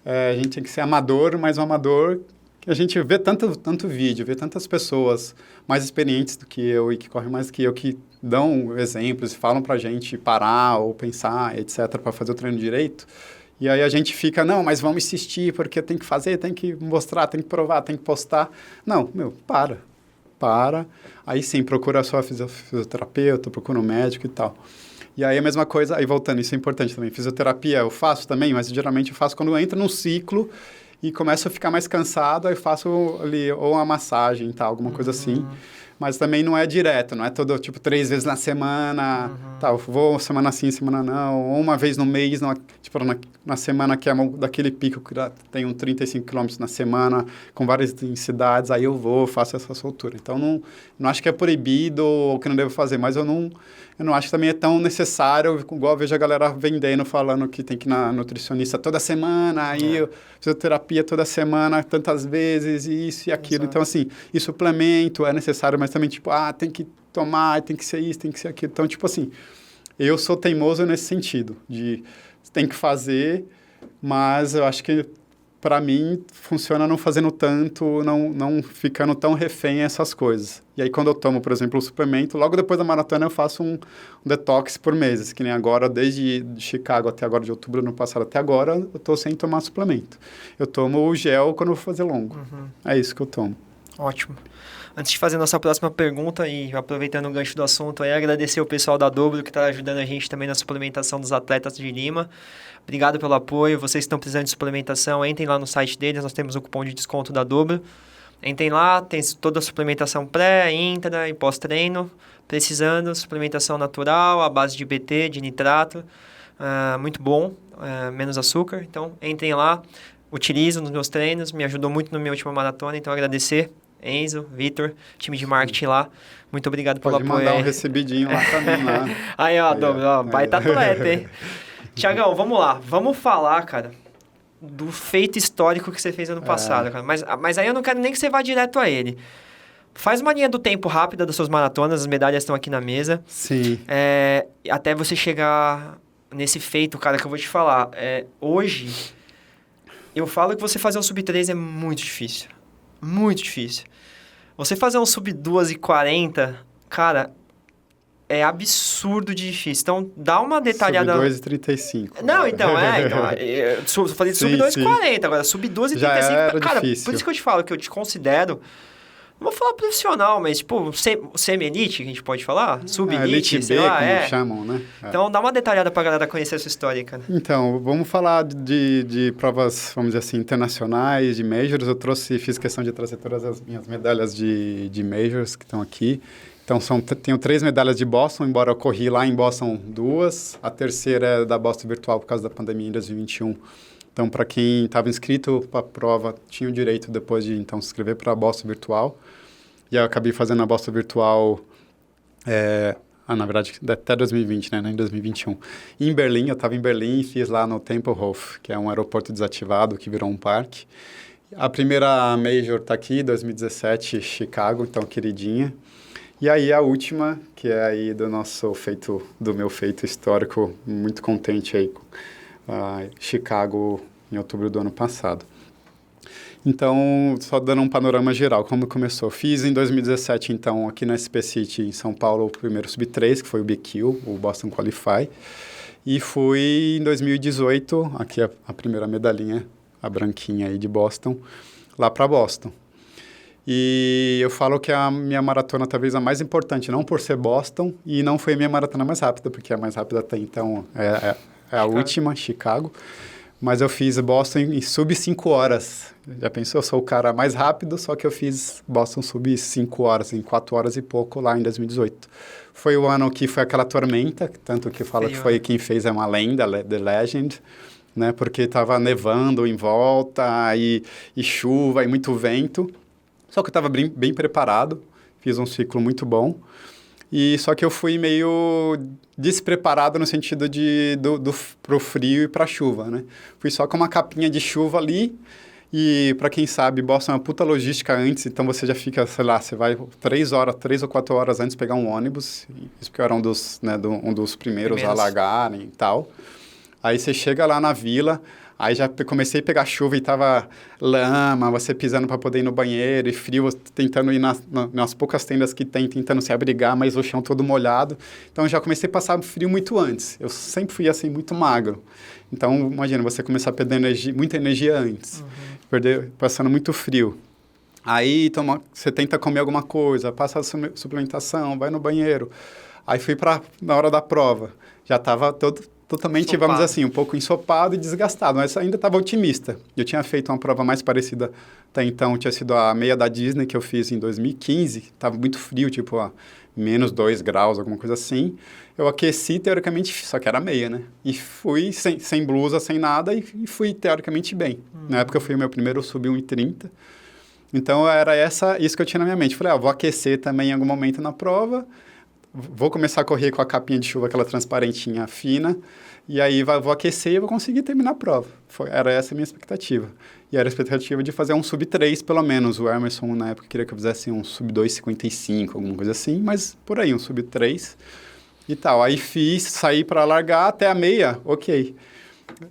a gente tem que ser amador, mas um amador que a gente vê tanto vídeo, vê tantas pessoas mais experientes do que eu e que correm mais do que eu, que dão exemplos, falam para a gente parar ou pensar, etc., para fazer o treino direito. E aí a gente fica, não, mas vamos insistir, porque tem que fazer, tem que mostrar, tem que provar, tem que postar. Não, para. Aí sim, procura a sua fisioterapeuta, procura um médico e tal. E aí a mesma coisa, aí voltando, isso é importante também, fisioterapia eu faço também, mas geralmente eu faço quando eu entro num ciclo e começo a ficar mais cansado, aí faço ali ou uma massagem e tal, alguma coisa assim. Mas também não é direto, não é todo, 3 vezes na semana, vou semana sim, semana não, ou uma vez no mês, na semana que é daquele pico que tem 35 quilômetros na semana, com várias cidades, aí eu faço essa soltura. Então, não acho que é proibido ou que não devo fazer, mas eu não acho que também é tão necessário, igual eu vejo a galera vendendo, falando que tem que ir na nutricionista toda semana, aí fisioterapia toda semana, tantas vezes, isso e aquilo. Exato. Então, assim, e suplemento é necessário, mas também, tem que tomar, tem que ser isso, tem que ser aquilo. Então, assim, eu sou teimoso nesse sentido, de tem que fazer, mas eu acho que, para mim, funciona não fazendo tanto, não ficando tão refém a essas coisas. E aí, quando eu tomo, por exemplo, o suplemento, logo depois da maratona eu faço um detox por meses, que nem agora, desde Chicago até agora, de outubro do ano passado até agora, eu estou sem tomar suplemento. Eu tomo o gel quando eu vou fazer longo. É isso que eu tomo. Ótimo. Antes de fazer nossa próxima pergunta e aproveitando o gancho do assunto aí, agradecer o pessoal da Dobro que está ajudando a gente também na suplementação dos atletas de Lima. Obrigado pelo apoio. Vocês que estão precisando de suplementação, entrem lá no site deles, nós temos o cupom de desconto da Dobro. Entrem lá, tem toda a suplementação pré, intra e pós-treino. Precisando, suplementação natural, à base de BT, de nitrato. Muito bom, menos açúcar. Então, entrem lá, utilizo nos meus treinos, me ajudou muito na minha última maratona, então agradecer. Enzo, Vitor, time de marketing lá. Muito obrigado pelo apoio. Pode mandar um recebidinho lá pra mim, lá. Aí, ó, baita atleta, hein? Tiagão, vamos lá. Vamos falar, cara, do feito histórico que você fez ano passado, cara. Mas aí eu não quero nem que você vá direto a ele. Faz uma linha do tempo rápida das suas maratonas, as medalhas estão aqui na mesa. Sim. Até você chegar nesse feito, cara, que eu vou te falar. Hoje... eu falo que você fazer um sub 3 é muito difícil. Muito difícil. Você fazer um sub 2:40, cara, é absurdo de difícil. Então, dá uma detalhada... Sub 2:35. Não, então, eu falei de sub 2:40, agora sub 2:35... Já era cara, difícil. por isso que eu te falo que eu te considero... Não vou falar profissional, mas tipo, semi-elite, que a gente pode falar? Sub-elite, elite sei B, lá, como chamam, né? Então, dá uma detalhada pra galera conhecer a sua história, cara. Então, vamos falar de provas, vamos dizer assim, internacionais, de majors. Fiz questão de trazer todas as minhas medalhas de majors que estão aqui. Então, tenho 3 medalhas de Boston, embora eu corri lá em Boston 2. A terceira é da Boston Virtual por causa da pandemia em 2021. Então, para quem estava inscrito para a prova, tinha o direito depois de, então, se inscrever para a Boston Virtual. E eu acabei fazendo a Boston Virtual, na verdade, até 2020, né? Em 2021. E em Berlim, eu estava em Berlim e fiz lá no Tempelhof, que é um aeroporto desativado que virou um parque. A primeira Major está aqui, 2017, Chicago, então queridinha. E aí a última, que é aí do meu feito histórico, muito contente aí, Chicago, em outubro do ano passado. Então, só dando um panorama geral, como começou. Fiz em 2017, então, aqui na SP City, em São Paulo, o primeiro Sub-3, que foi o BQ, o Boston Qualify. E fui em 2018, aqui a primeira medalhinha, a branquinha aí de Boston, lá para Boston. E eu falo que a minha maratona talvez a mais importante, não por ser Boston, e não foi a minha maratona mais rápida, porque a mais rápida até então é a última, Chicago. Mas eu fiz Boston em sub 5 horas. Já pensou? Eu sou o cara mais rápido, só que eu fiz Boston sub 5 horas, em 4 horas e pouco, lá em 2018. Foi o ano que foi aquela tormenta, tanto que fala que foi quem fez é uma lenda, The Legend, né? Porque estava nevando em volta, e chuva, e muito vento. Só que eu estava bem preparado, fiz um ciclo muito bom. E só que eu fui meio despreparado no sentido pro frio e pra chuva, né? Fui só com uma capinha de chuva ali e, para quem sabe, Boston é uma puta logística antes, então você já fica, sei lá, você vai 3 ou 4 horas antes pegar um ônibus, isso porque eu era um dos primeiros a largarem e tal. Aí você chega lá na vila, aí já comecei a pegar chuva e tava lama, você pisando para poder ir no banheiro, e frio, tentando ir nas poucas tendas que tem, tentando se abrigar, mas o chão todo molhado. Então, já comecei a passar frio muito antes. Eu sempre fui, assim, muito magro. Então, imagina, você começar a perder muita energia antes, passando muito frio. Aí, você tenta comer alguma coisa, passa a suplementação, vai no banheiro. Aí, fui na hora da prova. Já estava totalmente, ensopado. Vamos dizer assim, um pouco ensopado e desgastado, mas ainda estava otimista. Eu tinha feito uma prova mais parecida até então, tinha sido a meia da Disney que eu fiz em 2015, estava muito frio, tipo, menos 2 graus, alguma coisa assim. Eu aqueci, teoricamente, só que era meia, né? E fui sem blusa, sem nada, e fui, teoricamente, bem. Na época, foi o meu primeiro sub 1:30. Então, era isso que eu tinha na minha mente. Falei, vou aquecer também em algum momento na prova, vou começar a correr com a capinha de chuva, aquela transparentinha fina, e aí vou aquecer e vou conseguir terminar a prova. Era essa a minha expectativa. E era a expectativa de fazer um sub 3, pelo menos. O Emerson, na época, queria que eu fizesse um sub 2:55, alguma coisa assim, mas por aí, um sub 3 e tal. Aí saí para largar até a meia, ok.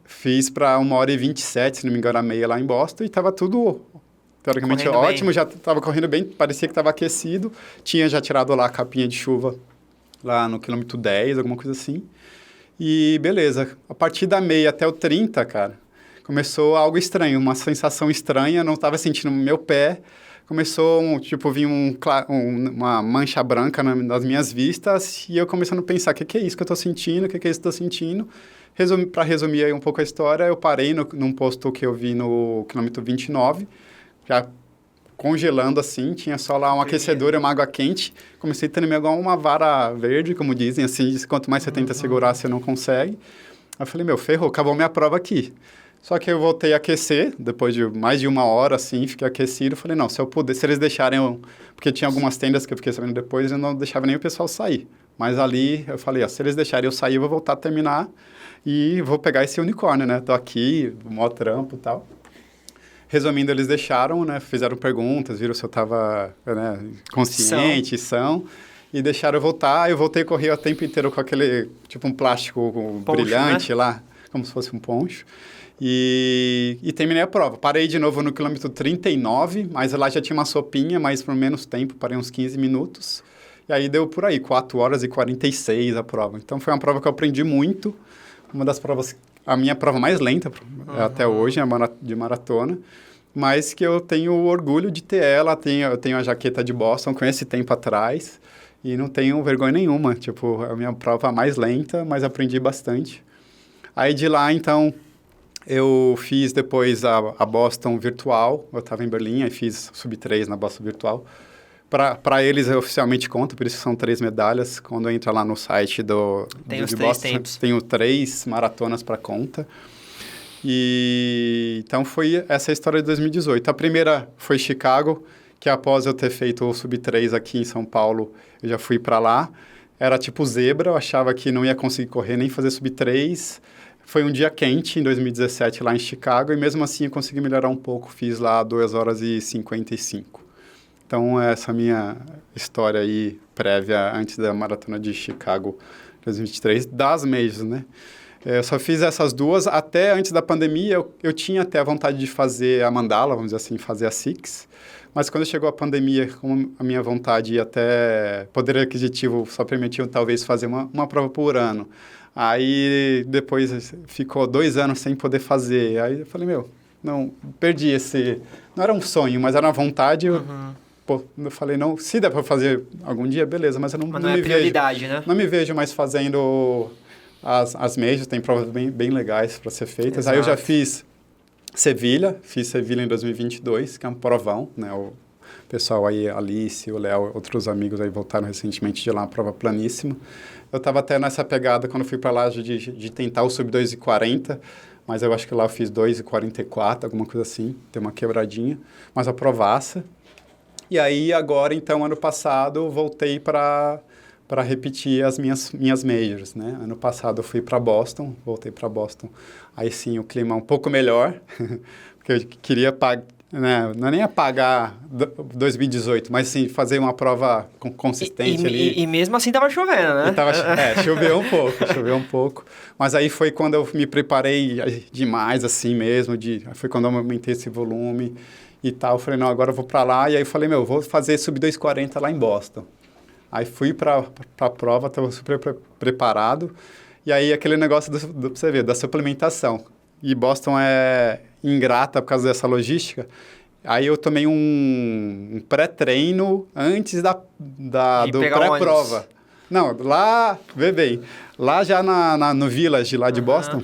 Fiz para 1h27, se não me engano, a meia lá em Boston, e estava tudo teoricamente correndo ótimo, bem. Já estava correndo bem, parecia que estava aquecido. Tinha já tirado lá a capinha de chuva, lá no quilômetro 10, alguma coisa assim. E beleza, a partir da meia até o 30, cara, começou algo estranho, uma sensação estranha, não estava sentindo no meu pé. Começou, vir uma mancha branca nas minhas vistas, e eu começando a pensar, o que é isso que eu estou sentindo, o que é isso que eu estou sentindo? Para resumir aí um pouco a história, eu parei num posto que eu vi no quilômetro 29, já congelando assim, tinha só lá um aquecedor e uma água quente. Comecei a tremer igual uma vara verde, como dizem, assim, quanto mais você tenta segurar, você não consegue. Aí eu falei, ferrou, acabou minha prova aqui. Só que eu voltei a aquecer, depois de mais de 1 hora, assim, fiquei aquecido. Falei, não, se eles deixarem... Porque tinha algumas tendas que eu fiquei sabendo depois, eu não deixava nem o pessoal sair. Mas ali, eu falei, se eles deixarem eu sair, eu vou voltar a terminar e vou pegar esse unicórnio, né? Tô aqui, mó trampo e tal. Resumindo, eles deixaram, né? Fizeram perguntas, viram se eu estava consciente, são, e deixaram eu voltar. Eu voltei a correr o tempo inteiro com aquele, um plástico poncho, brilhante, né? Lá, como se fosse um poncho. E terminei a prova. Parei de novo no quilômetro 39, mas lá já tinha uma sopinha, mas por menos tempo, parei uns 15 minutos. E aí deu por aí, 4 horas e 46 a prova. Então foi uma prova que eu aprendi muito, uma das provas, a minha prova mais lenta até hoje, de maratona, mas que eu tenho orgulho de ter ela, eu tenho a jaqueta de Boston com esse tempo atrás, e não tenho vergonha nenhuma, tipo, é a minha prova mais lenta, mas aprendi bastante. Aí de lá, então, eu fiz depois a Boston virtual, eu estava em Berlim, aí fiz sub-3 na Boston virtual. Para eles, oficialmente conta, por isso são 3 medalhas. Quando entra lá no site tem os de 3 Boston, tempos. tenho 3 maratonas para conta. E então foi essa a história de 2018. A primeira foi Chicago, que após eu ter feito o sub-3 aqui em São Paulo, eu já fui para lá. Era tipo zebra, eu achava que não ia conseguir correr nem fazer sub-3. Foi um dia quente em 2017 lá em Chicago, e mesmo assim eu consegui melhorar um pouco. Fiz lá 2 horas e 55. Então, essa minha história aí prévia antes da Maratona de Chicago 2023, das Majors, né? Eu só fiz essas duas, até antes da pandemia, eu tinha até a vontade de fazer a Mandala, vamos dizer assim, fazer a Six, mas quando chegou a pandemia, como a minha vontade e até poder aquisitivo só permitiu talvez fazer uma prova por ano, aí depois ficou 2 anos sem poder fazer, aí eu falei, não, perdi esse... Não era um sonho, mas era uma vontade... Pô, eu falei, não, se der para fazer algum dia, beleza, mas eu não, mas não não me é prioridade, vejo, né? não me vejo mais fazendo as majors, tem provas bem legais para ser feitas. Exato. Aí eu já fiz Sevilha em 2022, que é um provão, né? O pessoal aí, Alice, o Léo, outros amigos aí voltaram recentemente de lá, uma prova planíssima. Eu estava até nessa pegada quando fui para lá de tentar o sub 2:40, mas eu acho que lá eu fiz 2:44, alguma coisa assim, tem uma quebradinha, mas a provaça. E aí, agora, então, ano passado, voltei para repetir as minhas majors, né? Ano passado eu fui para Boston, voltei para Boston. Aí sim, o clima é um pouco melhor, porque eu queria né? Não é nem apagar 2018, mas sim fazer uma prova consistente ali. E mesmo assim tava chovendo, né? Choveu um pouco. Mas aí foi quando eu me preparei demais, assim mesmo, foi quando eu aumentei esse volume e tal. Eu falei, não, agora eu vou para lá. E aí eu falei, vou fazer sub 2:40 lá em Boston. Aí fui para a prova, estava super preparado. E aí aquele negócio pra você ver, da suplementação. E Boston é ingrata por causa dessa logística. Aí eu tomei um pré-treino antes do pré-prova. Não, lá, vê bem, lá já no Village lá de Boston,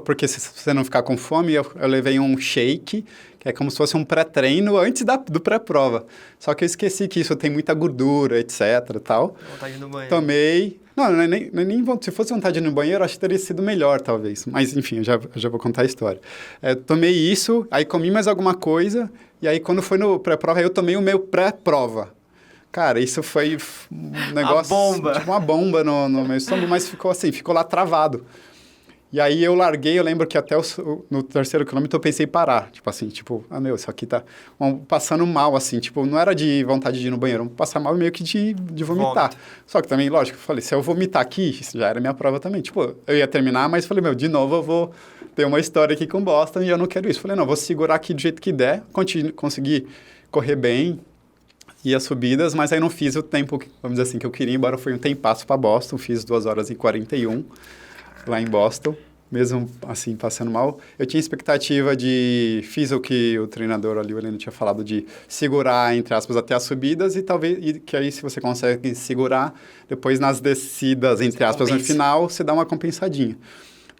porque se você não ficar com fome, eu levei um shake, que é como se fosse um pré-treino antes do pré-prova. Só que eu esqueci que isso tem muita gordura, etc e tal. Vontade no banheiro. Tomei. Não é nem se fosse vontade de ir no banheiro, acho que teria sido melhor, talvez. Mas, enfim, eu já vou contar a história. Tomei isso, aí comi mais alguma coisa, e aí quando foi no pré-prova, eu tomei o meu pré-prova. Cara, isso foi um negócio... Tipo uma bomba no meu estômago, mas ficou lá travado. E aí eu larguei, eu lembro que até no 3º quilômetro eu pensei em parar. Isso aqui tá passando mal, assim. Tipo, não era de vontade de ir no banheiro, passar mal meio que de vomitar. Só que também, lógico, eu falei, se eu vomitar aqui, isso já era minha prova também. Tipo, eu ia terminar, mas falei, de novo eu vou ter uma história aqui com Boston e eu não quero isso. Falei, não, vou segurar aqui do jeito que der, conseguir correr bem e as subidas, mas aí não fiz o tempo, vamos dizer assim, que eu queria, embora foi um tempasso para Boston, fiz 2 horas e 41 lá em Boston, mesmo assim, passando mal. Eu tinha expectativa fiz o que o treinador ali, o Heleno, tinha falado, de segurar, entre aspas, até as subidas, que aí se você consegue segurar, depois nas descidas, entre aspas, no final, você dá uma compensadinha.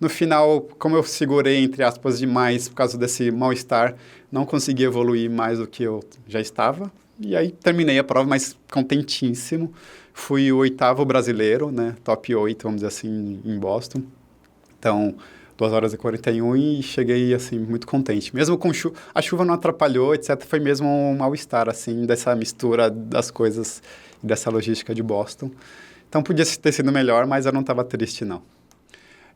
No final, como eu segurei, entre aspas, demais, por causa desse mal-estar, não consegui evoluir mais do que eu já estava. E aí terminei a prova, mas contentíssimo. Fui o 8º brasileiro, né? Top 8, vamos dizer assim, em Boston. Então, 2 horas e 41 e cheguei, assim, muito contente. Mesmo com chuva, a chuva não atrapalhou, etc. Foi mesmo um mal-estar, assim, dessa mistura das coisas e dessa logística de Boston. Então, podia ter sido melhor, mas eu não estava triste, não.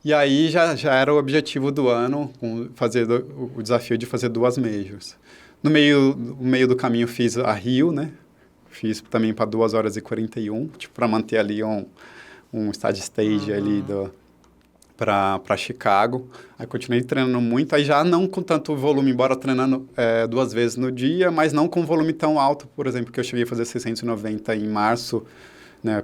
E aí, já era o objetivo do ano, fazer o desafio de fazer 2 majors. No meio do caminho, fiz a Rio, né? Fiz também para 2 horas e 41, tipo, para manter ali um steady stage ali para Chicago. Aí continuei treinando muito, aí já não com tanto volume, embora treinando 2 vezes no dia, mas não com volume tão alto, por exemplo, que eu cheguei a fazer 690 em março, né,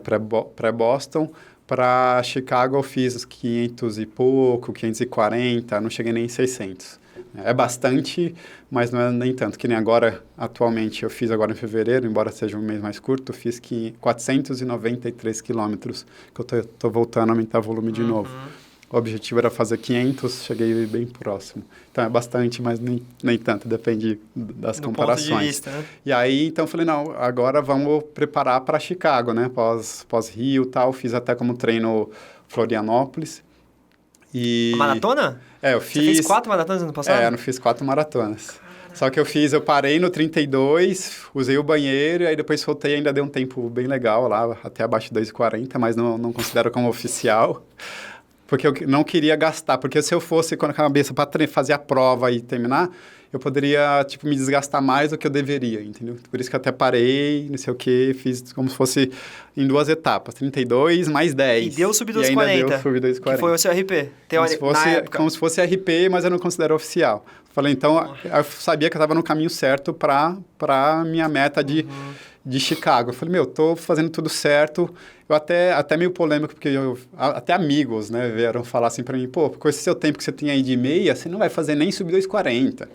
pré-Boston. Para Chicago eu fiz 500 e pouco, 540, não cheguei nem em 600. É bastante, mas não é nem tanto, que nem agora, atualmente, eu fiz agora em fevereiro, embora seja um mês mais curto, eu fiz 493 quilômetros, que eu tô voltando a aumentar o volume de novo. O objetivo era fazer 500, cheguei bem próximo. Então é bastante, mas nem tanto, depende das comparações. Ponto de vista, né? E aí, então, eu falei, não, agora vamos preparar para Chicago, né? Pós-Rio e tal, fiz até como treino Florianópolis. E... Maratona? Eu Você fiz... fez 4 maratonas no passado? eu fiz 4 maratonas. Só que eu parei no 32, usei o banheiro, e aí depois soltei, ainda deu um tempo bem legal lá, até abaixo de 2,40, mas não considero como oficial. Porque eu não queria gastar, porque se eu fosse com a cabeça para fazer a prova e terminar, eu poderia, me desgastar mais do que eu deveria, entendeu? Por isso que eu até parei, não sei o quê, fiz como se fosse em 2 etapas, 32 mais 10. E deu subir E ainda 2,40. deu subir 2,40. Que foi o seu RP. Como se fosse RP, mas eu não considero oficial. Falei, então, eu sabia que eu estava no caminho certo para minha meta de Chicago. Eu falei, tô fazendo tudo certo. Eu até meio polêmico, porque até amigos, né, vieram falar assim para mim, com esse seu tempo que você tem aí de meia, você não vai fazer nem subir 2,40.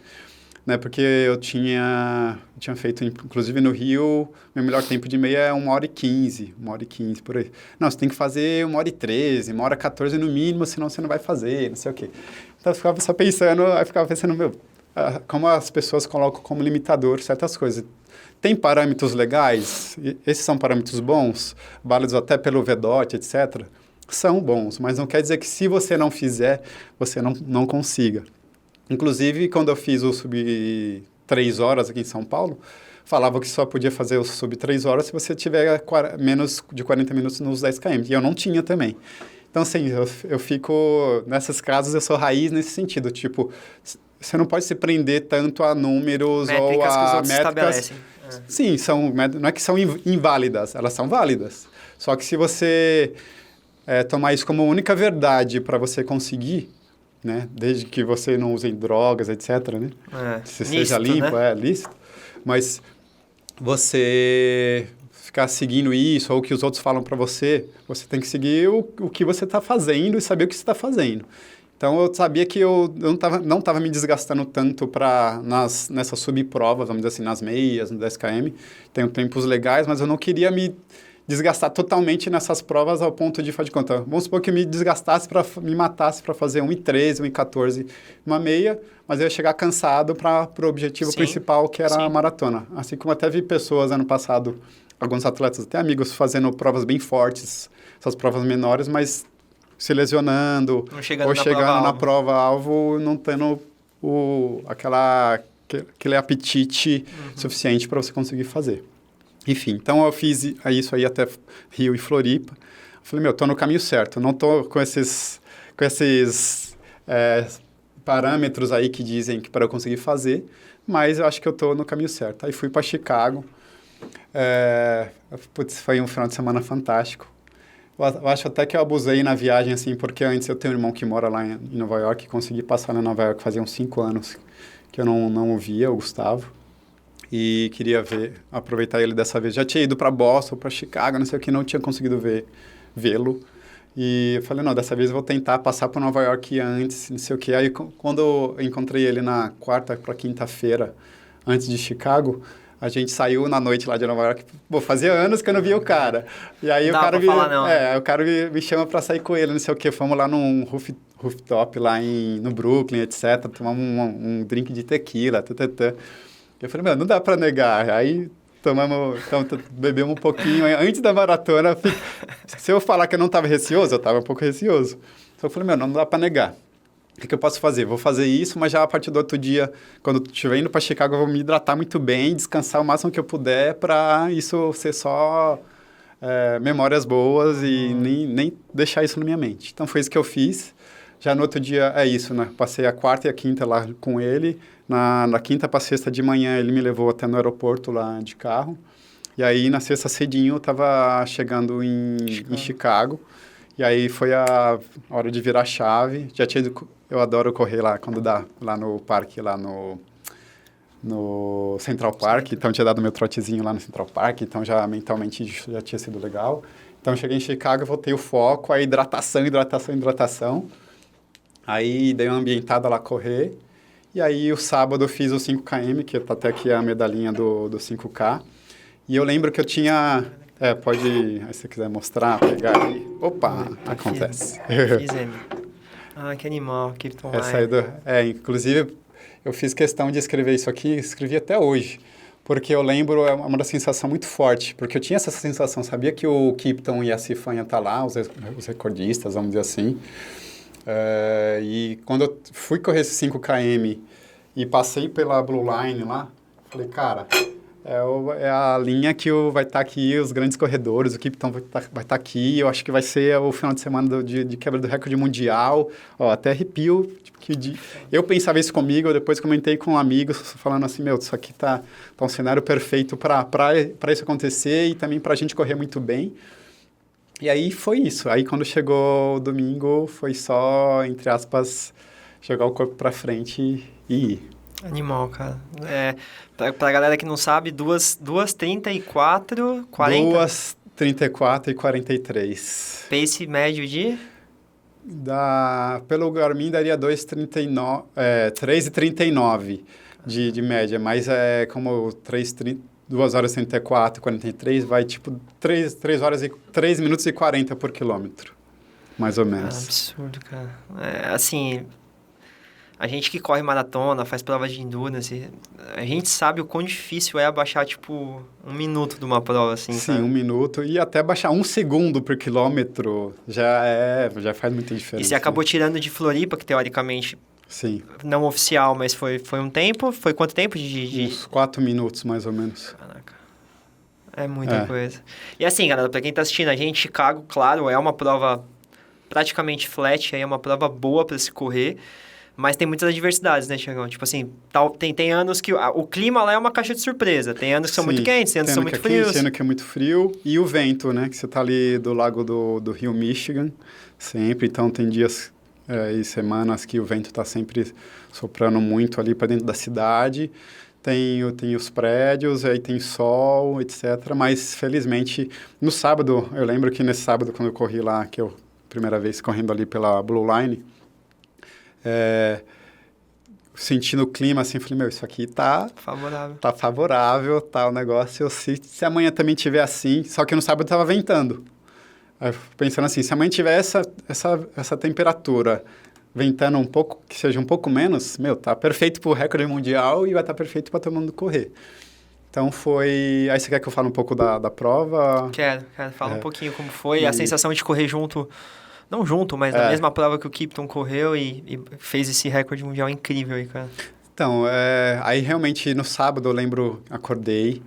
Né, porque eu tinha feito, inclusive no Rio, meu melhor tempo de meia é 1h15, 1h15, por aí. Não, você tem que fazer 1h13, 1h14 no mínimo, senão você não vai fazer, não sei o quê. Então eu ficava só pensando, como as pessoas colocam como limitador certas coisas. Tem parâmetros legais, esses são parâmetros bons, válidos até pelo VDOT, etc. São bons, mas não quer dizer que se você não fizer, você não consiga. Inclusive, quando eu fiz o sub 3 horas aqui em São Paulo, falava que só podia fazer o sub 3 horas se você tiver menos de 40 minutos nos 10 km. E eu não tinha também. Então, assim, eu fico... Nessas casas, eu sou raiz nesse sentido. Você não pode se prender tanto a números métricas ou que os a outros estabelecem. Sim, não é que são inválidas, elas são válidas. Só que se você tomar isso como única verdade para você conseguir, né? Desde que você não use drogas, etc., né? Se seja limpo, né? Lícito. Mas você ficar seguindo isso ou o que os outros falam para você, você tem que seguir o que você está fazendo e saber o que você está fazendo. Então, eu sabia que eu não estava me desgastando tanto nessas subprovas, vamos dizer assim, nas meias, no 10 km. Tenho tempos legais, mas eu não queria me desgastar totalmente nessas provas ao ponto de, fazer de conta, vamos supor que me desgastasse, me matasse para fazer 1h13, 1h14, uma meia, mas eu ia chegar cansado para o objetivo principal, que era a maratona. Assim como até vi pessoas ano passado, alguns atletas, até amigos, fazendo provas bem fortes, essas provas menores, mas se lesionando, ou chegando na prova-alvo, não tendo aquele apetite suficiente para você conseguir fazer. Enfim, então eu fiz isso aí até Rio e Floripa. Falei, tô no caminho certo, não tô com esses parâmetros aí que dizem que para eu conseguir fazer, mas eu acho que eu tô no caminho certo. Aí fui para Chicago, foi um final de semana fantástico. Eu acho até que eu abusei na viagem, assim, porque antes eu tenho um irmão que mora lá em Nova York, e consegui passar lá em Nova York fazia uns 5 anos que eu não o via, o Gustavo. E queria aproveitar ele dessa vez. Já tinha ido para Boston, para Chicago, não sei o que, não tinha conseguido vê-lo. E eu falei, não, dessa vez eu vou tentar passar por Nova York antes, não sei o que. Aí, quando eu encontrei ele na quarta para quinta-feira, antes de Chicago, a gente saiu na noite lá de Nova York. Fazia anos que eu não via o cara. E aí o cara me chama para sair com ele, não sei o que. Fomos lá num rooftop lá no Brooklyn, etc. Tomamos um drink de tequila, Eu falei, não dá para negar. Aí bebemos um pouquinho. Antes da maratona, se eu falar que eu não estava receoso, eu estava um pouco receoso. Então eu falei, não dá para negar. O que eu posso fazer? Vou fazer isso, mas já a partir do outro dia, quando eu estiver indo para Chicago, eu vou me hidratar muito bem, descansar o máximo que eu puder para isso ser só memórias boas e nem deixar isso na minha mente. Então foi isso que eu fiz. Já no outro dia é isso, né? Passei a quarta e a quinta lá com ele. Na quinta para sexta de manhã, ele me levou até no aeroporto lá de carro. E aí, na sexta cedinho, eu estava chegando em Chicago. E aí foi a hora de virar a chave. Já tinha ido, eu adoro correr lá, quando dá, lá no parque, lá no Central Park. Então, tinha dado meu trotezinho lá no Central Park. Então, já mentalmente já tinha sido legal. Então, eu cheguei em Chicago, voltei o foco, aí hidratação. Aí, dei uma ambientada lá correr. E aí, o sábado, eu fiz o 5km, que tá até aqui a medalhinha do 5K. E eu lembro que eu tinha... pode... Aí, se você quiser mostrar, pegar aí. Opa, acontece. Fizemos. Ah, que animal, Krypton Line. Essa aí inclusive, eu fiz questão de escrever isso aqui, escrevi até hoje. Porque eu lembro, é uma sensação muito forte. Porque eu tinha essa sensação, sabia que o Kipton e a Sifan iam estar lá, os recordistas, vamos dizer assim. E quando eu fui correr esse 5km e passei pela Blue Line lá, falei, cara, é a linha que vai estar aqui, os grandes corredores, o Kipton vai estar aqui, eu acho que vai ser o final de semana de quebra do recorde mundial, até arrepio. Eu pensava isso comigo, eu depois comentei com amigos, falando assim, isso aqui tá um cenário perfeito para isso acontecer e também para a gente correr muito bem. E aí foi isso. Aí quando chegou o domingo, foi só, entre aspas, jogar o corpo pra frente e ir. Animal, cara. Pra galera que não sabe, 2:34, 40? 2:34 e 43. Pace médio de? Pelo Garmin daria 3:39 de média, mas como 2:34, 43, vai tipo 3 horas e 3 minutos e 40 por quilômetro, mais ou menos. Absurdo, cara. Assim, a gente que corre maratona, faz provas de endurance, a gente sabe o quão difícil é abaixar, tipo, 1 minuto de uma prova, assim, Sim, sabe? 1 minuto. E até baixar 1 segundo por quilômetro já faz muita diferença. E você acabou tirando de Floripa, que teoricamente... Sim. Não oficial, mas foi um tempo? Foi quanto tempo Uns 4 minutos, mais ou menos. Caraca. É muita coisa. E assim, galera, pra quem tá assistindo a gente, Chicago, claro, é uma prova praticamente flat, é uma prova boa pra se correr, mas tem muitas adversidades, né, Thiagão? Tipo assim, tem anos que o clima lá é uma caixa de surpresa. Tem anos que são muito quentes, tem anos que são muito frios. Tem ano que é muito frio. E o vento, né? Que você tá ali do lago do Rio Michigan, sempre. Então, tem dias... e semanas que o vento está sempre soprando muito ali para dentro da cidade. Tem os prédios, aí tem sol, etc. Mas, felizmente, no sábado, eu lembro que nesse sábado, quando eu corri lá, que eu, primeira vez correndo ali pela Blue Line, sentindo o clima, assim, falei, isso aqui tá favorável, tá o negócio. Se amanhã também tiver assim, só que no sábado estava ventando. Aí, pensando assim, se amanhã tiver essa temperatura ventando um pouco, que seja um pouco menos, tá perfeito pro recorde mundial e vai estar perfeito para todo mundo correr. Então foi... Aí você quer que eu fale um pouco da prova? Quero. Fala um pouquinho como foi, a sensação de correr junto, não junto, mas na mesma prova que o Kipton correu e fez esse recorde mundial incrível aí, cara. Então, aí realmente no sábado eu lembro, acordei,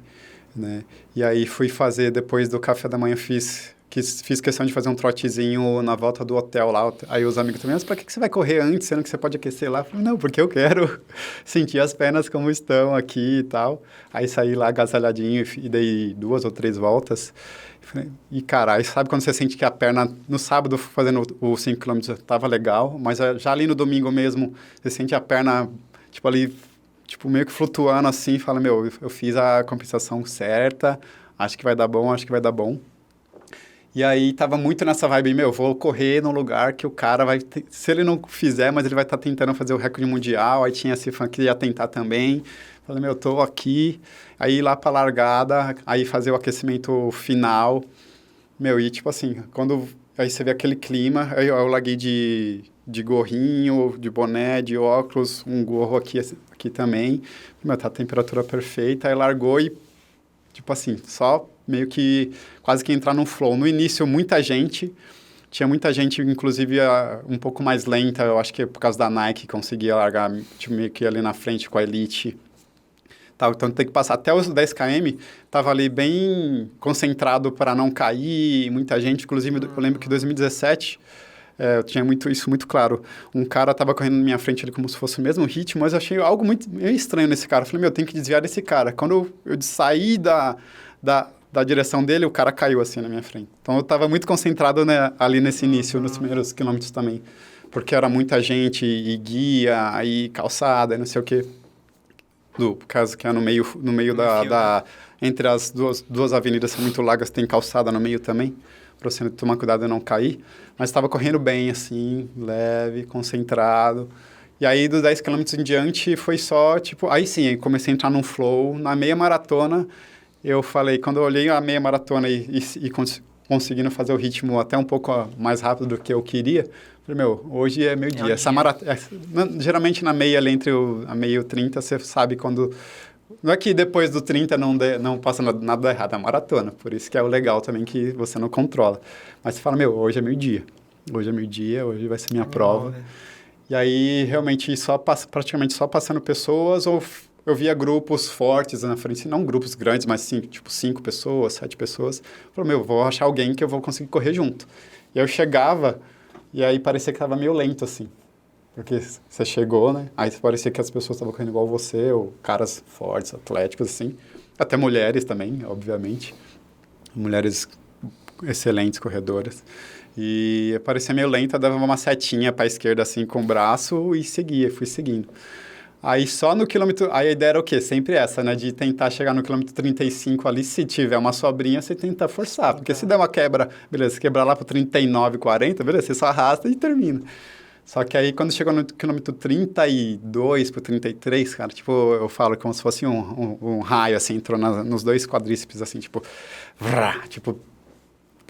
né? E aí fui fazer, depois do café da manhã, fiz questão de fazer um trotezinho na volta do hotel lá. Aí os amigos também, mas pra que você vai correr antes, sendo que você pode aquecer lá? Eu falei, não, porque eu quero sentir as pernas como estão aqui e tal. Aí saí lá agasalhadinho e dei 2 ou 3 voltas. E, cara, aí sabe quando você sente que a perna, no sábado, fazendo os 5 km, tava legal, mas já ali no domingo mesmo, você sente a perna, tipo, ali, tipo, meio que flutuando assim, fala, eu fiz a compensação certa, acho que vai dar bom. E aí, tava muito nessa vibe, vou correr num lugar que o cara vai... Se ele não fizer, mas ele vai estar tentando fazer o recorde mundial. Aí tinha esse fã que ia tentar também. Falei, eu tô aqui. Aí, lá pra largada, aí fazer o aquecimento final. E tipo assim, aí você vê aquele clima, aí eu larguei de gorrinho, de boné, de óculos, um gorro aqui também. Tá a temperatura perfeita. Aí largou e, tipo assim, só... meio que quase que entrar num flow. No início, tinha muita gente, inclusive um pouco mais lenta, eu acho que é por causa da Nike, conseguia largar tipo, meio que ali na frente com a Elite. Então tem que passar até os 10 km, tava ali bem concentrado para não cair, muita gente, inclusive eu lembro que em 2017... eu tinha isso muito claro. Um cara tava correndo na minha frente ali como se fosse o mesmo ritmo, mas eu achei algo muito meio estranho nesse cara. Eu falei, tem que desviar desse cara. Quando eu saí da direção dele, o cara caiu assim na minha frente. Então eu estava muito concentrado, né, ali nesse início, nos primeiros quilômetros também. Porque era muita gente, e guia, aí calçada, e não sei o quê. Por causa que é no meio entre as duas avenidas são muito largas, tem calçada no meio também, para você tomar cuidado e não cair. Mas estava correndo bem, assim, leve, concentrado. E aí, dos 10 quilômetros em diante, foi só, tipo... Aí sim, comecei a entrar num flow. Na meia maratona, eu falei... Quando eu olhei a meia maratona e conseguindo fazer o ritmo até um pouco mais rápido do que eu queria... Falei, hoje é meu dia. Essa maratona... geralmente, na meia, ali entre a meia e o 30, você sabe quando... Não é que depois do 30 não passa nada errado, é maratona. Por isso que é o legal também que você não controla. Mas você fala, hoje é meu dia. Hoje é meu dia, hoje vai ser minha prova. E aí, realmente, praticamente só passando pessoas, ou eu via grupos fortes na frente, não grupos grandes, mas sim, tipo 5 pessoas, 7 pessoas. Falei, vou achar alguém que eu vou conseguir correr junto. E eu chegava, e aí parecia que estava meio lento, assim. Porque você chegou, né? Aí parecia que as pessoas estavam correndo igual você, ou caras fortes, atléticos, assim. Até mulheres também, obviamente. Mulheres excelentes corredoras. E parecia meio lenta, dava uma setinha para a esquerda, assim, com o braço e fui seguindo. Aí só no quilômetro... Aí a ideia era o quê? Sempre essa, né? De tentar chegar no quilômetro 35 ali, se tiver uma sobrinha, você tenta forçar. Porque se der uma quebra, beleza, se quebrar lá para 39, 40, beleza, você só arrasta e termina. Só que aí, quando chegou no quilômetro 32 para 33, cara, tipo, eu falo como se fosse um raio, assim, entrou nos dois quadríceps, assim, tipo, tipo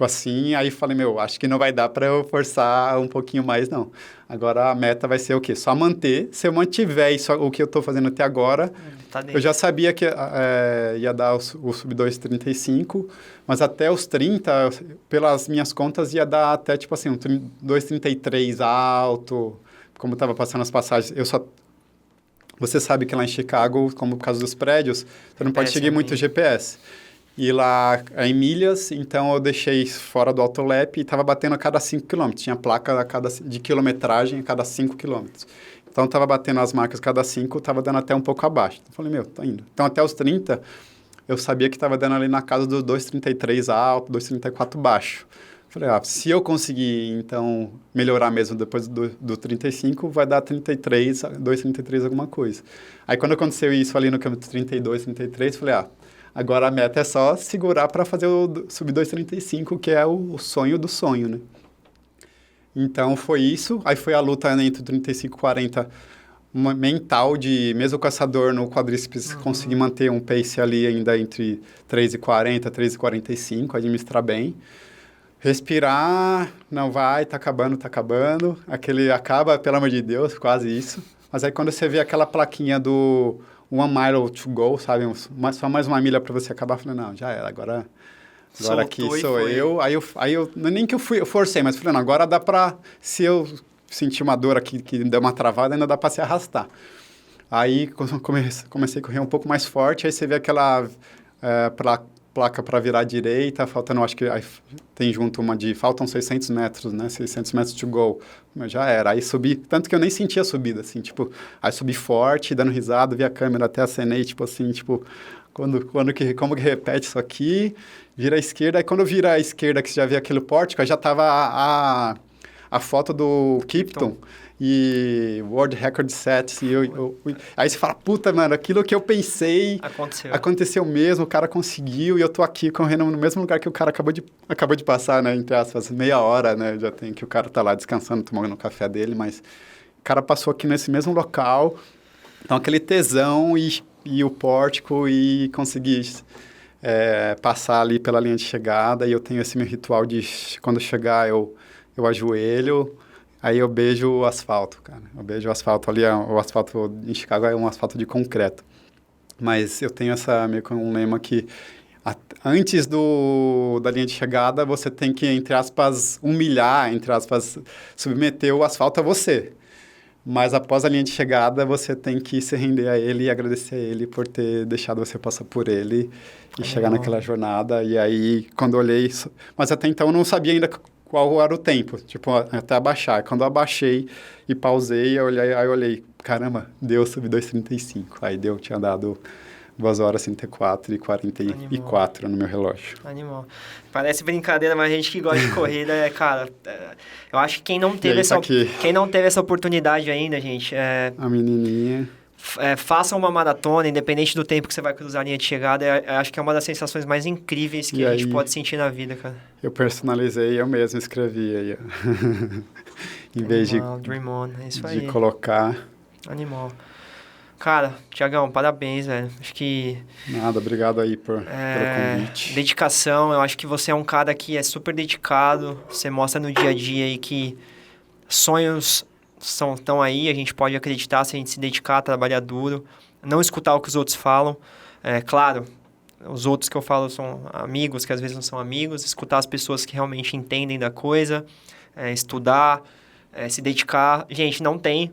assim, aí falei, acho que não vai dar para eu forçar um pouquinho mais, não. Agora a meta vai ser o quê? Só manter. Se eu mantiver isso, o que eu tô fazendo até agora, eu já sabia que ia dar o sub 2,35, mas até os 30, pelas minhas contas, ia dar até, tipo assim, um 2,33 alto, como tava passando as passagens. Você sabe que lá em Chicago, como por causa dos prédios, você não pode seguir muito o GPS. E lá em milhas, então eu deixei fora do autolap e estava batendo a cada 5 km. Tinha placa de quilometragem a cada 5 km. Então estava batendo as marcas a cada 5, estava dando até um pouco abaixo. Então falei, tá indo. Então até os 30, eu sabia que estava dando ali na casa do 2,33 alto, 2,34 baixo. Falei, se eu conseguir, então, melhorar mesmo depois do 35, vai dar 33, 2,33 alguma coisa. Aí quando aconteceu isso ali no quilômetro 32, 33, falei, agora a meta é só segurar para fazer o sub 2,35, que é o sonho do sonho, né? Então, foi isso. Aí foi a luta entre 35 e 40, uma mental de, mesmo com essa dor no quadríceps, conseguir manter um pace ali ainda entre 3,40, 3,45, administrar bem. Respirar, não vai, tá acabando. Aquele acaba, pelo amor de Deus, quase isso. Mas aí quando você vê aquela plaquinha do 1 mile to go, sabe? Só mais uma milha para você acabar, falando, não, já era, agora aqui sou eu. Aí eu, nem que eu forcei, mas falei, não, agora dá para, se eu sentir uma dor aqui que deu uma travada, ainda dá para se arrastar. Aí comecei a correr um pouco mais forte, aí você vê aquela placa para virar à direita, faltando, acho que aí tem junto faltam 600 metros, né? 600 metros to go. Mas já era. Aí subi, tanto que eu nem sentia a subida, assim, tipo, aí subi forte, dando risada, vi a câmera, até acenei, tipo assim, tipo, como que repete isso aqui, vira à esquerda, aí quando vira à esquerda, que você já vê aquele pórtico, aí já tava a foto do Kipton e World Record Set, e aí você fala, puta, mano, aquilo que eu pensei aconteceu mesmo, o cara conseguiu, e eu tô aqui correndo no mesmo lugar que o cara acabou de passar, né, entre aspas, meia hora, né, já tem que o cara tá lá descansando, tomando o café dele, mas o cara passou aqui nesse mesmo local, então aquele tesão e o pórtico e conseguir passar ali pela linha de chegada, e eu tenho esse meu ritual de, quando chegar, eu ajoelho, aí eu beijo o asfalto, cara. Eu beijo o asfalto ali, o asfalto em Chicago é um asfalto de concreto. Mas eu tenho meio que um lema que antes da linha de chegada, você tem que, entre aspas, humilhar, entre aspas, submeter o asfalto a você. Mas após a linha de chegada, você tem que se render a ele e agradecer a ele por ter deixado você passar por ele e chegar naquela jornada. E aí, quando eu olhei... Mas até então eu não sabia ainda qual era o tempo, tipo, até abaixar. Quando eu abaixei e pausei, eu olhei, caramba, deu sub 2,35. Aí tinha dado 2 horas 34 e 44 no meu relógio. Animal. Parece brincadeira, mas a gente que gosta de corrida, cara... eu acho que quem não teve essa oportunidade ainda, gente... A menininha... faça uma maratona, independente do tempo que você vai cruzar a linha de chegada, acho que é uma das sensações mais incríveis que a gente pode sentir na vida, cara. Eu personalizei, eu mesmo escrevi aí, em vez de Dream On, é isso aí. De colocar... Animal. Cara, Thiagão, parabéns, velho. Acho que... Nada, obrigado aí pelo convite. Dedicação, eu acho que você é um cara que é super dedicado, você mostra no dia a dia aí que sonhos... estão aí, a gente pode acreditar se a gente se dedicar, trabalhar duro, não escutar o que os outros falam. Claro, os outros que eu falo são amigos, que às vezes não são amigos, escutar as pessoas que realmente entendem da coisa, estudar, se dedicar. Gente, não tem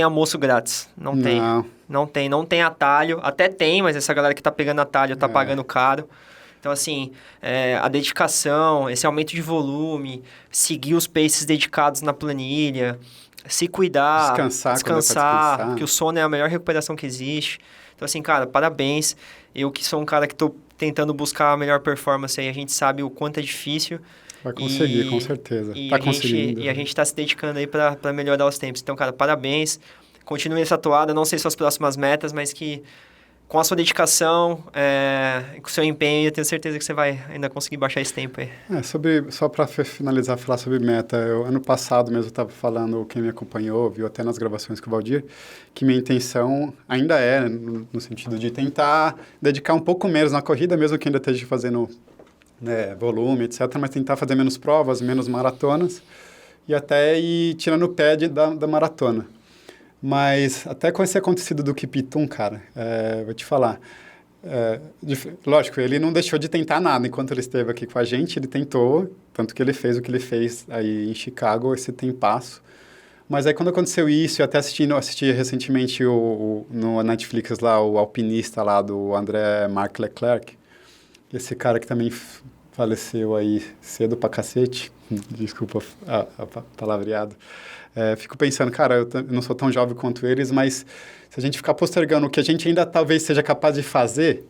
almoço grátis, não tem atalho, até tem, mas essa galera que tá pegando atalho tá pagando caro. Então, assim, a dedicação, esse aumento de volume, seguir os paces dedicados na planilha, se cuidar, descansar, porque o sono é a melhor recuperação que existe. Então, assim, cara, parabéns. Eu que sou um cara que tô tentando buscar a melhor performance aí, a gente sabe o quanto é difícil. Vai conseguir, com certeza. Conseguindo. E a gente tá se dedicando aí pra melhorar os tempos. Então, cara, parabéns. Continue essa toada, não sei suas próximas metas, mas que... com a sua dedicação, com o seu empenho, eu tenho certeza que você vai ainda conseguir baixar esse tempo aí. Só para finalizar, falar sobre meta, ano passado mesmo eu estava falando, quem me acompanhou, viu até nas gravações com o Valdir, que minha intenção ainda no sentido de tentar dedicar um pouco menos na corrida, mesmo que ainda esteja fazendo volume, etc., mas tentar fazer menos provas, menos maratonas, e até ir tirando o pé da maratona. Mas até com esse acontecido do Kiptum, cara, vou te falar, lógico, ele não deixou de tentar nada enquanto ele esteve aqui com a gente, ele tentou, tanto que ele fez o que ele fez aí em Chicago, esse tempasso. Mas aí quando aconteceu isso, eu até assisti recentemente no Netflix lá, o alpinista lá do André Marc Leclerc, esse cara que também faleceu aí cedo pra cacete, desculpa a palavreado. Fico pensando, cara, eu não sou tão jovem quanto eles, mas se a gente ficar postergando o que a gente ainda talvez seja capaz de fazer,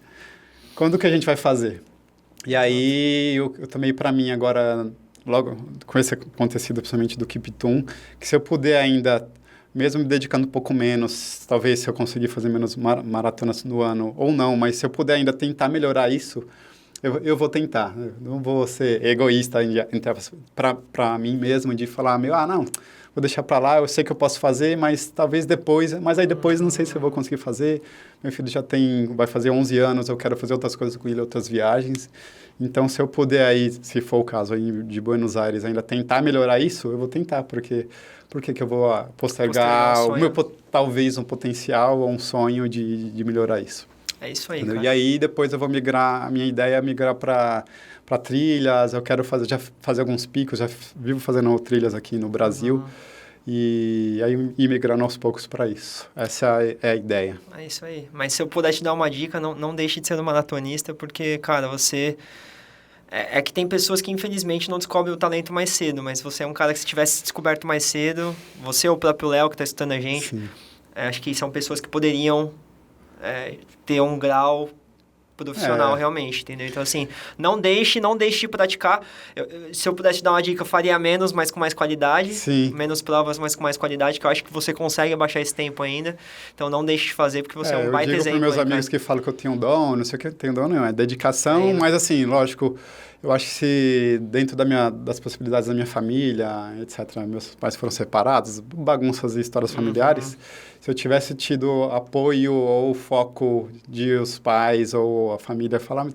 quando que a gente vai fazer? E aí, eu tomei para mim agora, logo com esse acontecido, principalmente do Kiptum, que se eu puder ainda, mesmo me dedicando um pouco menos, talvez se eu conseguir fazer menos maratonas no ano, ou não, mas se eu puder ainda tentar melhorar isso, eu vou tentar. Eu não vou ser egoísta para mim mesmo, de falar, não, vou deixar para lá, eu sei que eu posso fazer, mas talvez depois, mas aí depois não sei se eu vou conseguir fazer. Meu filho vai fazer 11 anos, eu quero fazer outras coisas com ele, outras viagens. Então, se eu puder aí, se for o caso aí de Buenos Aires, ainda tentar melhorar isso, eu vou tentar, porque que eu vou postergar talvez um potencial ou um sonho de melhorar isso. É isso aí, cara. E aí, depois eu vou a minha ideia é migrar para trilhas, eu quero fazer alguns picos, já vivo fazendo trilhas aqui no Brasil, e aí ir migrando aos poucos para isso. Essa é a ideia. É isso aí. Mas se eu puder te dar uma dica, não deixe de ser um maratonista, porque, cara, você... É que tem pessoas que, infelizmente, não descobrem o talento mais cedo, mas você é um cara que, se tivesse descoberto mais cedo, você ou o próprio Léo, que está escutando a gente, acho que são pessoas que poderiam ter um grau profissional realmente, entendeu? Então, assim, não deixe de praticar. Se eu pudesse te dar uma dica, eu faria menos, mas com mais qualidade. Sim. Menos provas, mas com mais qualidade, que eu acho que você consegue abaixar esse tempo ainda. Então, não deixe de fazer, porque você é um baita exemplo. Eu digo para meus amigos que falam que eu tenho um dom, não sei o que, eu tenho dom não, é dedicação, mas assim, lógico, eu acho que se dentro das possibilidades da minha família, etc., meus pais foram separados, bagunças e histórias familiares, se eu tivesse tido apoio ou foco de os pais ou a família falar,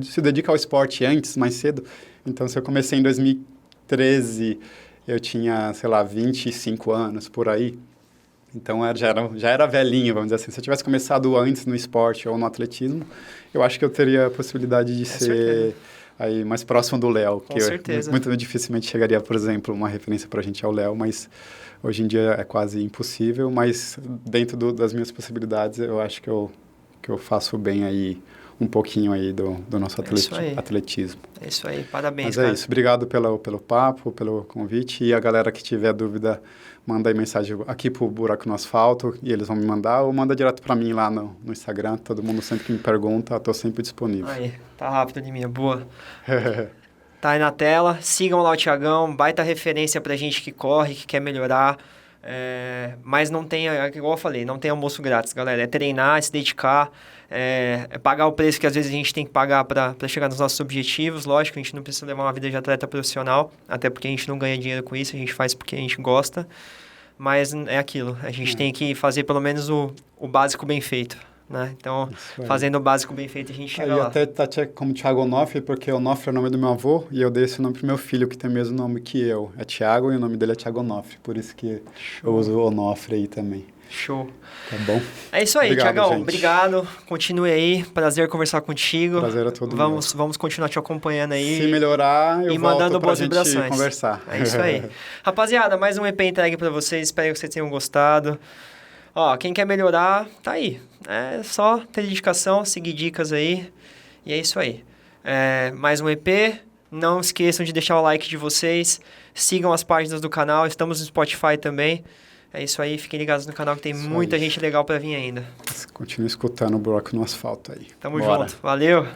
se dedica ao esporte antes, mais cedo. Então, se eu comecei em 2013, eu tinha, 25 anos, por aí. Então, já era velhinho, vamos dizer assim. Se eu tivesse começado antes no esporte ou no atletismo, eu acho que eu teria a possibilidade de ser... aí mais próximo do Léo. Com certeza. Muito dificilmente chegaria, por exemplo, uma referência para a gente ao Léo, mas hoje em dia é quase impossível, mas dentro das minhas possibilidades, eu acho que eu que eu faço bem aí um pouquinho aí do nosso atletismo. É isso aí, parabéns, Mas cara. É isso, obrigado pelo papo, pelo convite, e a galera que tiver dúvida, manda aí mensagem aqui pro Buraco no Asfalto, e eles vão me mandar, ou manda direto para mim lá no Instagram, todo mundo sempre que me pergunta, eu tô sempre disponível. Aí, tá rápido, Liminha, boa. Tá aí na tela, sigam lá o Thiagão, baita referência pra gente que corre, que quer melhorar, mas não tem, igual eu falei, não tem almoço grátis, galera, é treinar, é se dedicar, é pagar o preço que às vezes a gente tem que pagar para chegar nos nossos objetivos. Lógico, a gente não precisa levar uma vida de atleta profissional, até porque a gente não ganha dinheiro com isso, a gente faz porque a gente gosta, mas é aquilo, a gente tem que fazer pelo menos o básico bem feito, né? Então, fazendo o básico bem feito, a gente chega lá. Até tá como Thiago Onofre, porque Onofre é o nome do meu avô, e eu dei esse nome pro meu filho, que tem o mesmo nome que eu. É Thiago, e o nome dele é Thiago Onofre, por isso que eu uso o Onofre aí também. Show. Tá bom? É isso aí, Obrigado, Thiagão. gente. Obrigado. Continue aí. Prazer conversar contigo. Prazer é todo meu. Vamos continuar te acompanhando aí. Se melhorar, eu mandando volto boas pra gente vibrações. Conversar. É isso aí. Rapaziada, mais um EP entregue pra vocês. Espero que vocês tenham gostado. Ó, quem quer melhorar, tá aí. É só ter dedicação, seguir dicas aí. E é isso aí. Mais um EP. Não esqueçam de deixar o like de vocês. Sigam as páginas do canal. Estamos no Spotify também. É isso aí, fiquem ligados no canal que tem muita gente legal pra vir ainda. Continue escutando o Buraco no Asfalto aí. Tamo junto, valeu!